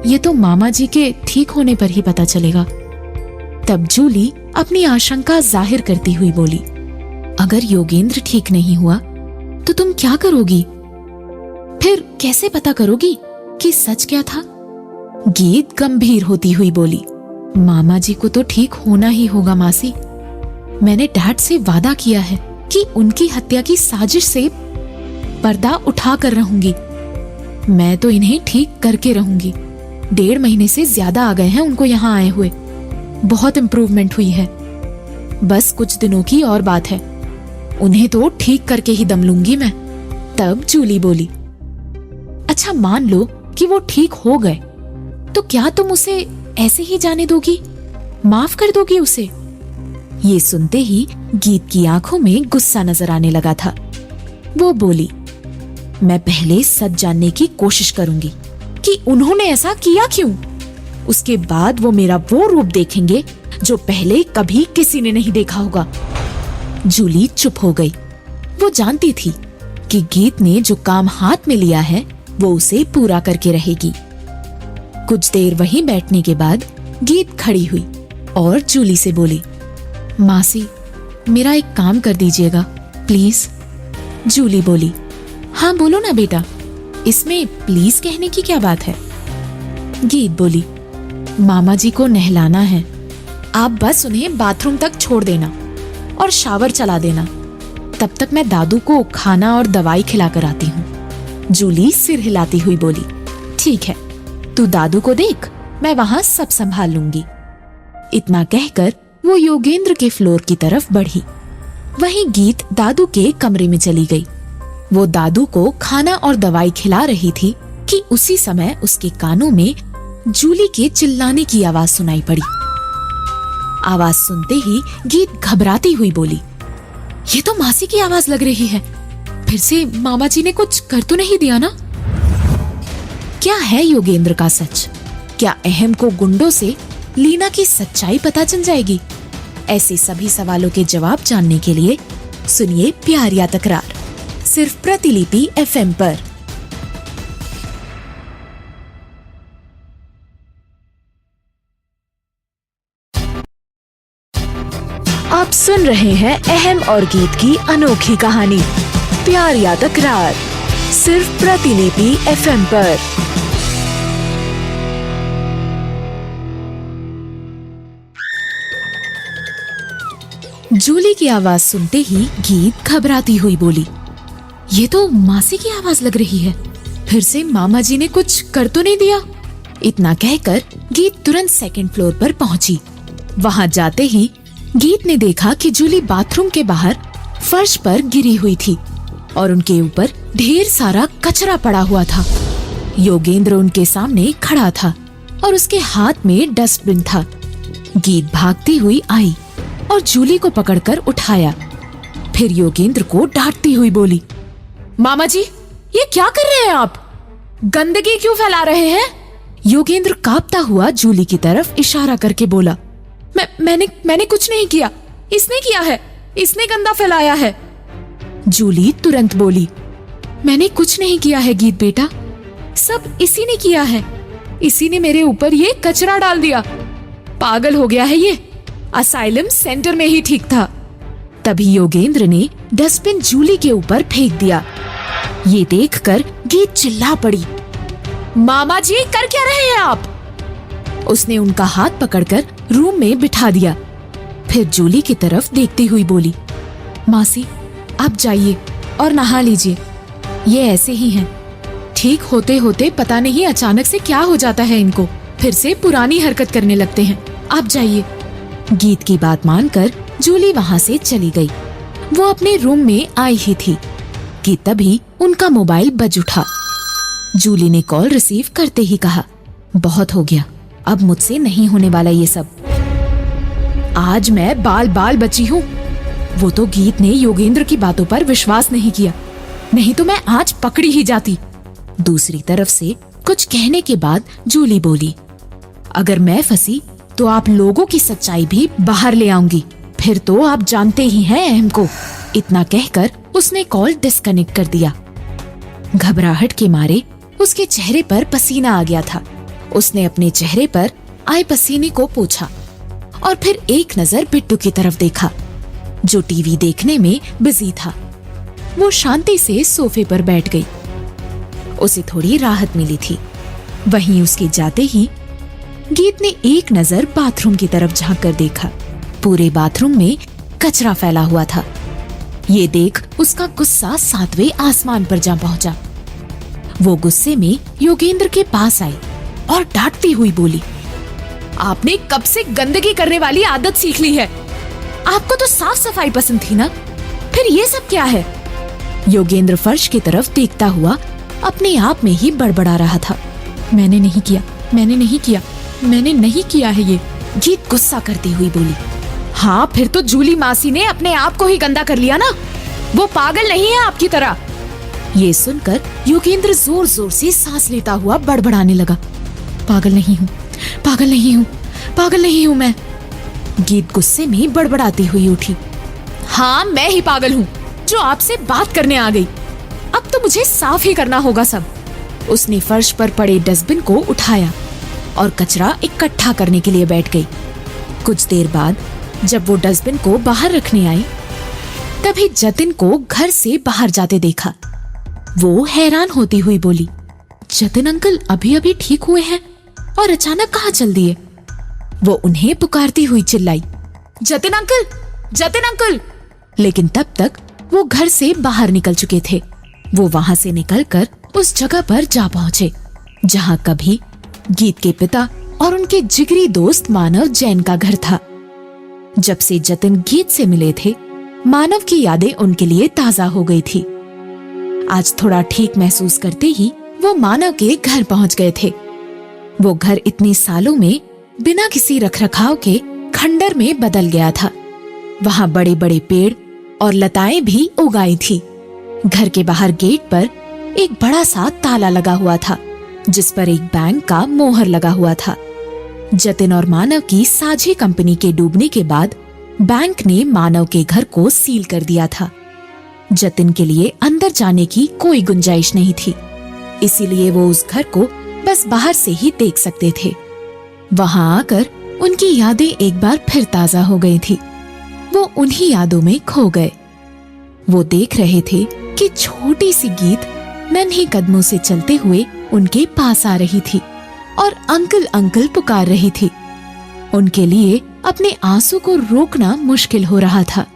ये तो मामा जी के ठीक होने पर ही पता चलेगा। तब जूली अपनी आशंका जाहिर करती हुई बोली, अगर योगेंद्र ठीक नहीं हुआ तो तुम क्या करोगी? फिर कैसे पता करोगी कि सच क्या था? गीत गंभीर होती हुई बोली, मामा जी को तो ठीक होना ही होगा मासी। मैंने डैड से वादा किया है कि उनकी हत्या की साजिश से पर्दा उठा कर रहूंगी। मैं तो इन्हें ठीक करके रहूंगी। 1.5 महीने से ज्यादा आ गए हैं उनको यहाँ आए हुए। बहुत इम्प्रूवमेंट हुई है। बस कुछ दिनों की और बात है, उन्हें तो ठीक करके ही दम लूंगी मैं। तब जूली बोली, अच्छा मान लो कि वो ठीक हो गए, तो क्या तुम उसे ऐसे ही जाने दोगी? माफ कर दोगी उसे? ये सुनते ही गीत की आंखों में गुस्सा नजर आने लगा था। वो बोली, मैं पहले सच जानने की कोशिश करूंगी कि उन्होंने ऐसा किया क्यों। उसके बाद वो मेरा वो रूप देखेंगे जो पहले कभी किसी ने नहीं देखा होगा। जूली चुप हो गई। वो जानती थी कि गीत ने जो काम हाथ में लिया है वो उसे पूरा करके रहेगी। कुछ देर वहीं बैठने के बाद गीत खड़ी हुई और जूली से बोली, मासी, मेरा एक काम कर दीजिएगा प्लीज। जूली बोली, हाँ बोलो ना बेटा, इसमें प्लीज कहने की क्या बात है? गीत बोली, मामा जी को नहलाना है, आप बस उन्हें बाथरूम तक छोड़ देना और शावर चला देना। तब तक मैं दादू को खाना और दवाई खिलाकर आती हूँ। जूली सिर हिलाती हुई बोली, ठीक है, तू दादू को देख, मैं वहां सब संभाल लूंगी। इतना कहकर वो योगेंद्र के फ्लोर की तरफ बढ़ी। वहीं गीत दादू के कमरे में चली गई। वो दादू को खाना और दवाई खिला रही थी कि उसी समय उसके कानों में जूली के चिल्लाने की आवाज सुनाई पड़ी। आवाज सुनते ही गीत घबराती हुई बोली, ये तो मासी की आवाज लग रही है। फिर से मामा जी ने कुछ कर तो नहीं दिया ना? क्या है योगेंद्र का सच? क्या अहम को गुंडों से लीना की सच्चाई पता चल जाएगी? ऐसे सभी सवालों के जवाब जानने के लिए सुनिए प्यार या तकरार, सिर्फ प्रतिलिपि FM पर। आप सुन रहे हैं अहम और गीत की अनोखी कहानी प्यार या तकरार, सिर्फ प्रतिलिपि FM पर। जूली की आवाज सुनते ही गीत घबराती हुई बोली, ये तो मासी की आवाज लग रही है। फिर से मामा जी ने कुछ कर तो नहीं दिया? इतना कहकर गीत तुरंत सेकंड फ्लोर पर पहुंची। वहां जाते ही गीत ने देखा कि जूली बाथरूम के बाहर फर्श पर गिरी हुई थी और उनके ऊपर ढेर सारा कचरा पड़ा हुआ था। योगेंद्र उनके सामने खड़ा था और उसके हाथ में डस्टबिन था। गीत भागती हुई आई और जूली को पकड़कर उठाया। फिर योगेंद्र को डांटती हुई बोली, मामा जी, ये क्या कर रहे हैं आप? गंदगी क्यों फैला रहे हैं? योगेंद्र कांपता हुआ जूली की तरफ इशारा करके बोला, मैंने कुछ नहीं किया, इसने किया है, इसने गंदा फैलाया है। जूली तुरंत बोली, मैंने कुछ नहीं किया है गीत बेटा, सब इसी ने किया है। इसी ने मेरे ऊपर ये कचरा डाल दिया। पागल हो गया है ये, असाइलम सेंटर में ही ठीक था। तभी योगेंद्र ने डस्टबिन जूली के ऊपर फेंक दिया। ये देखकर गीत चिल्ला पड़ी, मामा जी कर क्या रहे हैं आप? उसने उनका हाथ पकड़कर रूम में बिठा दिया। फिर जूली की तरफ देखती हुई बोली, मासी आप जाइए और नहा लीजिए, ये ऐसे ही हैं। ठीक होते होते पता नहीं अचानक से क्या हो जाता है इनको, फिर से पुरानी हरकत करने लगते हैं। आप जाइए। गीत की बात मानकर जूली वहां से चली गई। वो अपने रूम में आई ही थी कि तभी उनका मोबाइल बज उठा। जूली ने कॉल रिसीव करते ही कहा, बहुत हो गया, अब मुझसे नहीं होने वाला ये सब। आज मैं बाल बाल बची हूँ। वो तो गीत ने योगेंद्र की बातों पर विश्वास नहीं किया, नहीं तो मैं आज पकड़ी ही जाती। दूसरी तरफ से कुछ कहने के बाद जूली बोली, अगर मैं फंसी तो आप लोगों की सच्चाई भी बाहर ले आऊंगी, फिर तो आप जानते ही हैं अहम को। इतना कहकर उसने कॉल डिस्कनेक्ट कर दिया। घबराहट के मारे उसके चेहरे पर पसीना आ गया था। उसने अपने चेहरे पर आए पसीने को पोंछा और फिर एक नजर बिट्टू की तरफ देखा, जो टीवी देखने में बिजी था। वो शांति से सोफे पर बैठ गई। उसे थोड़ी राहत मिली थी। वहीं उसके जाते ही गीत ने एक नजर बाथरूम की तरफ झांक कर देखा। पूरे बाथरूम में कचरा फैला हुआ था। ये देख उसका गुस्सा 7वें आसमान पर जा पहुंचा। वो गुस्से में योगेंद्र के पास आई और डांटती हुई बोली, आपने कब से गंदगी करने वाली आदत सीख ली है? आपको तो साफ सफाई पसंद थी ना, फिर ये सब क्या है? योगेंद्र फर्श की तरफ देखता हुआ अपने आप में ही बड़बड़ा रहा था। मैंने नहीं किया, मैंने नहीं किया, मैंने नहीं किया है ये। गीत गुस्सा करती हुई बोली, हाँ फिर तो जूली मासी ने अपने आप को ही गंदा कर लिया ना, वो पागल नहीं है आपकी तरह। ये सुनकर योगेंद्र जोर जोर से सांस लेता हुआ बड़बड़ाने लगा, पागल नहीं हूँ, पागल नहीं हूँ, पागल नहीं हूँ मैं। गीत गुस्से में बड़बड़ाती हुई उठी, हाँ मैं ही पागल हूँ जो आपसे बात करने आ गई। अब तो मुझे साफ ही करना होगा सब। उसने फर्श पर पड़े डस्टबिन को उठाया और कचरा इकट्ठा करने के लिए बैठ गई। कुछ देर बाद जब वो डस्टबिन को बाहर रखने आई, तभी जतिन को घर से बाहर जाते देखा। वो हैरान होती हुई बोली, जतिन अंकल अभी अभी ठीक हुए हैं और अचानक कहाँ चल दिए? वो उन्हें पुकारती हुई चिल्लाई, जतिन अंकल, जतिन अंकल। लेकिन तब तक वो घर से बाहर निकल चुके थे। वो वहां से निकलकर उस जगह पर जा पहुंचे जहां कभी गीत के पिता और उनके जिगरी दोस्त मानव जैन का घर था। जब से जतिन गीत से मिले थे, मानव की यादें उनके लिए ताजा हो गई थी। आज थोड़ा ठीक महसूस करते ही वो मानव के घर पहुंच गए थे। वो घर इतने सालों में बिना किसी रखरखाव के खंडर में बदल गया था। वहां बड़े बड़े पेड़ और लताएं भी उगाई थी। घर के बाहर गेट पर एक बड़ा सा ताला लगा हुआ था, जिस पर एक बैंक का मोहर लगा हुआ था। जतिन और मानव की साझी कंपनी के डूबने के बाद बैंक ने मानव के घर को सील कर दिया था। जतिन के लिए अंदर जाने की कोई गुंजाइश नहीं थी, इसीलिए वो उस घर को बस बाहर से ही देख सकते थे। वहां आकर उनकी यादें एक बार फिर ताजा हो गई थी। वो उन्हीं यादों में खो गए। वो देख रहे थे कि छोटी सी गीत नन्ही कदमों से चलते हुए उनके पास आ रही थी और अंकल अंकल पुकार रही थी। उनके लिए अपने आंसू को रोकना मुश्किल हो रहा था।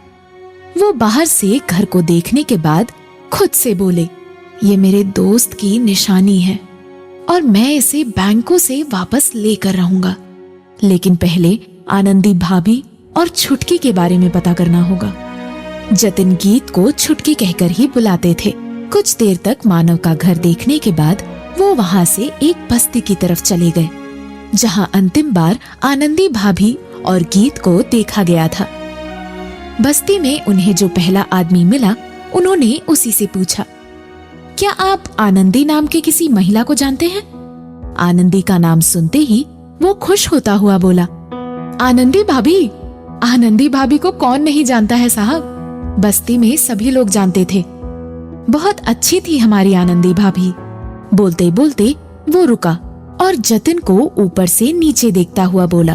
वो बाहर से घर को देखने के बाद खुद से बोले, ये मेरे दोस्त की निशानी है और मैं इसे बैंकों से वापस लेकर रहूंगा। लेकिन पहले आनंदी भाभी और छुटकी के बारे में पता करना होगा। जतिन गीत को छुटकी कहकर ही बुलाते थे। कुछ देर तक मानव का घर देखने के बाद वो वहां से एक बस्ती की तरफ चले गए, जहां अंतिम बार आनंदी भाभी और गीत को देखा गया था। बस्ती में उन्हें जो पहला आदमी मिला, उन्होंने उसी से पूछा, क्या आप आनंदी नाम के किसी महिला को जानते हैं? आनंदी का नाम सुनते ही वो खुश होता हुआ बोला, आनंदी भाभी? आनंदी भाभी को कौन नहीं जानता है साहब, बस्ती में सभी लोग जानते थे। बहुत अच्छी थी हमारी आनंदी भाभी। बोलते बोलते वो रुका और जतिन को ऊपर से नीचे देखता हुआ बोला,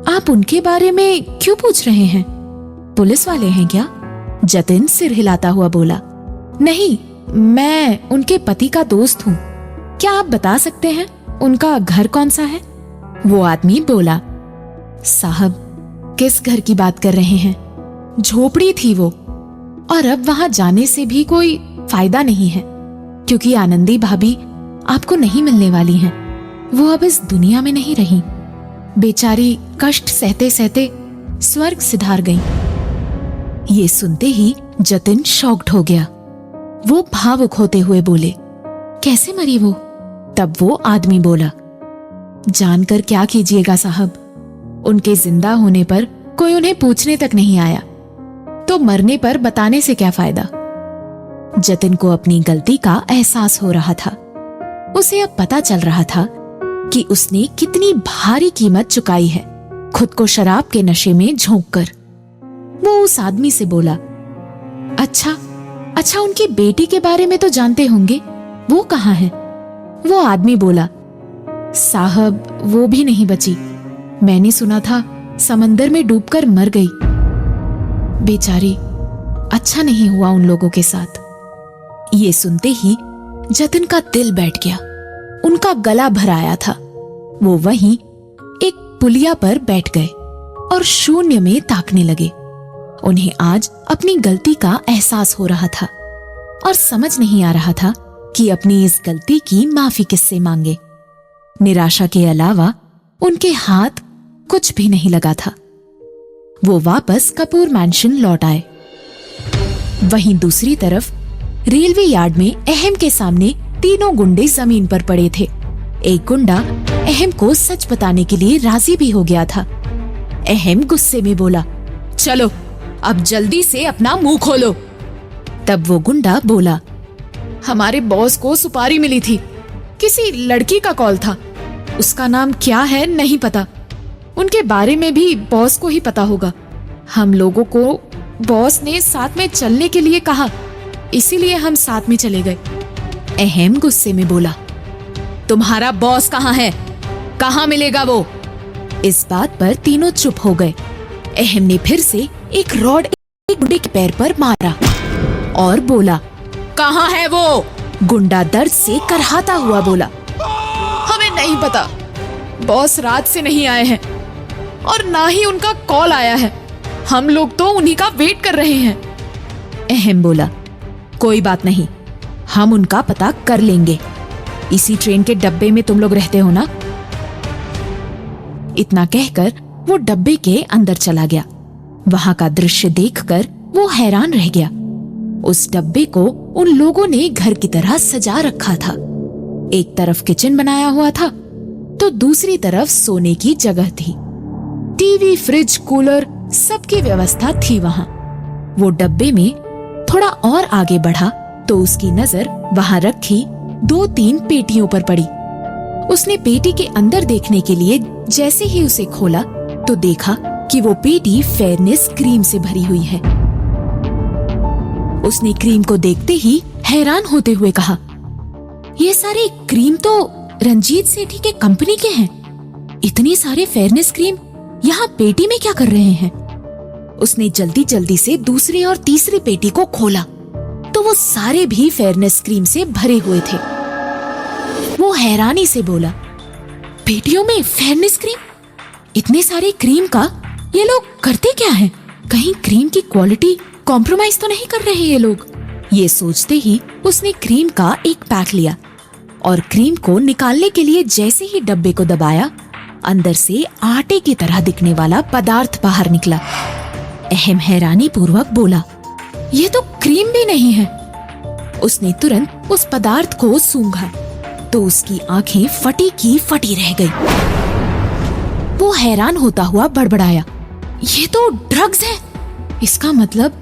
आप उनके बारे में क्यों पूछ रहे हैं? पुलिस वाले हैं क्या? जतिन सिर हिलाता हुआ बोला, नहीं, मैं उनके पति का दोस्त हूँ। क्या आप बता सकते हैं उनका घर कौन सा है? वो आदमी बोला, साहब, किस घर की बात कर रहे हैं? झोपड़ी थी वो, और अब वहां जाने से भी कोई फायदा नहीं है, क्योंकि आनंदी भाभी आपको नहीं मिलने वाली हैं। वो अब इस दुनिया में नहीं रही। बेचारी कष्ट सहते सहते स्वर्ग सिधार गई। ये सुनते ही जतिन शॉक्ड हो गया। वो भावुक होते हुए बोले, कैसे मरी वो? तब वो आदमी बोला, जानकर क्या कीजिएगा साहब, उनके जिंदा होने पर कोई उन्हें पूछने तक नहीं आया, तो मरने पर बताने से क्या फायदा। जतिन को अपनी गलती का एहसास हो रहा था। उसे अब पता चल रहा था कि उसने कितनी भारी कीमत चुकाई है खुद को शराब के नशे में झोंककर। वो उस आदमी से बोला, अच्छा, उनकी बेटी के बारे में तो जानते होंगे, वो कहाँ है? वो आदमी बोला, साहब, वो भी नहीं बची। मैंने सुना था समंदर में डूबकर मर गई। बेचारी, अच्छा नहीं हुआ उन लोगों के साथ। ये सुनते ही जतिन का दिल बैठ गया। उनका गला भर आया था। वो वहीं एक पुलिया पर बैठ गए और शून्य में ताकने लगे। उन्हें आज अपनी गलती का एहसास हो रहा था और समझ नहीं आ रहा था कि अपनी इस गलती की माफी किससे मांगे। निराशा के अलावा उनके हाथ कुछ भी नहीं लगा था। वो वापस कपूर मैंशन लौट आए। वहीं दूसरी तरफ रेलवे यार्ड में अहम के सामने तीनों गुंडे जमीन पर पड़े थे। एक गुंडा अहम को सच बताने के लिए राजी भी हो गया था। अहम गुस्से में बोला, चलो अब जल्दी से अपना मुंह खोलो। तब वो गुंडा बोला, हमारे बॉस को सुपारी मिली थी, किसी लड़की का कॉल था, उसका नाम क्या है नहीं पता, उनके बारे में भी बॉस को ही पता होगा। हम लोगों को बॉस ने साथ में चलने के लिए कहा, इसीलिए हम साथ में चले गए। अहम गुस्से में बोला, तुम्हारा बॉस कहाँ है? कहाँ मिलेगा वो? इस बात पर तीनों चुप हो गए। अहम ने फिर से एक रॉड एक गुंडे के पैर पर मारा और बोला, कहाँ है वो? गुंडा दर्द से करहाता हुआ बोला, हमें नहीं पता, बॉस रात से नहीं आए हैं और ना ही उनका कॉल आया है, हम लोग तो उन्हीं का वेट कर रहे हैं। अहम बोला, कोई बात नहीं, हम उनका पता कर लेंगे। इसी ट्रेन के डब्बे में तुम लोग रहते हो ना? इतना कहकर वो डब्बे के अंदर चला गया। वहां का दृश्य देखकर वो हैरान रह गया। उस डब्बे को उन लोगों ने घर की तरह सजा रखा था। एक तरफ किचन बनाया हुआ था तो दूसरी तरफ सोने की जगह थी। टीवी, फ्रिज, कूलर, सबकी व्यवस्था थी वहां। वो डब्बे में थोड़ा और आगे बढ़ा तो उसकी नजर वहां रखी 2-3 पेटियों पर पड़ी। उसने पेटी के अंदर देखने के लिए जैसे ही उसे खोला तो देखा कि वो पेटी फेयरनेस क्रीम से भरी हुई है। उसने क्रीम को देखते ही हैरान होते हुए कहा, ये सारे क्रीम तो रंजीत सेठी के कंपनी के हैं। इतनी सारे फेयरनेस क्रीम यहाँ पेटी में क्या कर रहे हैं? उसने जल्दी जल्दी से दूसरी और तीसरी पेटी को खोला तो वो सारे भी फेयरनेस क्रीम से भरे हुए थे। वो हैरानी से बोला, पेटियों में फेयरनेस क्रीम? इतने सारे क्रीम का ये लोग करते क्या हैं? कहीं क्रीम की क्वालिटी कॉम्प्रोमाइज तो नहीं कर रहे ये लोग? ये सोचते ही उसने क्रीम का एक पैक लिया और क्रीम को निकालने के लिए जैसे ही डब्बे को दबाया, अंदर से आटे की तरह दिखने वाला पदार्थ बाहर निकला। अहम हैरानी पूर्वक बोला, ये तो क्रीम भी नहीं है। उसने तुरंत उस पदार्थ को सूंघा तो उसकी आंखें फटी की फटी रह गई। वो हैरान होता हुआ बड़बड़ाया, ये तो ड्रग्स है। इसका मतलब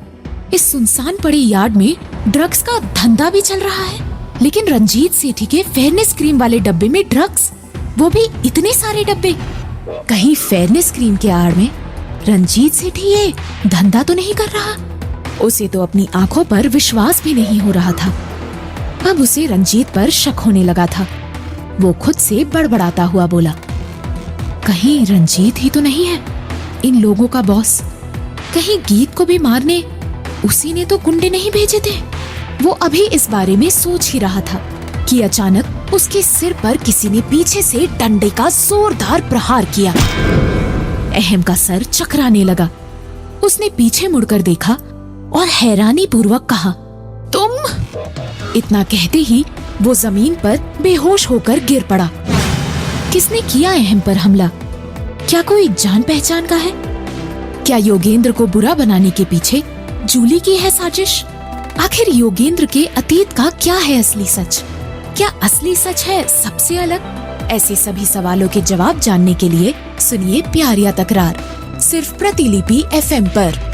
इस सुनसान पड़ी यार्ड में ड्रग्स का धंधा भी चल रहा है। लेकिन रंजीत सेठी के फेयरनेस क्रीम वाले डब्बे में ड्रग्स, वो भी इतने सारे डब्बे। कहीं फेयरनेस क्रीम के आड़ में रंजीत सेठी ये धंधा तो नहीं कर रहा? उसे तो अपनी आंखों पर विश्वास भी नहीं हो रहा था। अब उसे रंजीत पर शक होने लगा था। वो खुद से बड़बड़ाता हुआ बोला, कहीं रंजीत ही तो नहीं है इन लोगों का बॉस? कहीं गीत को भी मारने उसी ने तो गुंडे नहीं भेजे थे? वो अभी इस बारे में सोच ही रहा था कि अचानक उसके सिर पर किसी ने पीछे से डंडे का जोरदार प्रहार किया। अहम का सर चकराने लगा। उसने पीछे मुड़कर देखा और हैरानी पूर्वक कहा, तुम? इतना कहते ही वो जमीन पर बेहोश होकर गिर पड़ा। किसने किया अहम पर हमला? क्या कोई जान पहचान का है? क्या योगेंद्र को बुरा बनाने के पीछे जूली की है साजिश? आखिर योगेंद्र के अतीत का क्या है असली सच? क्या असली सच है सबसे अलग? ऐसे सभी सवालों के जवाब जानने के लिए सुनिए प्यार या तकरार, सिर्फ प्रतिलिपि FM पर।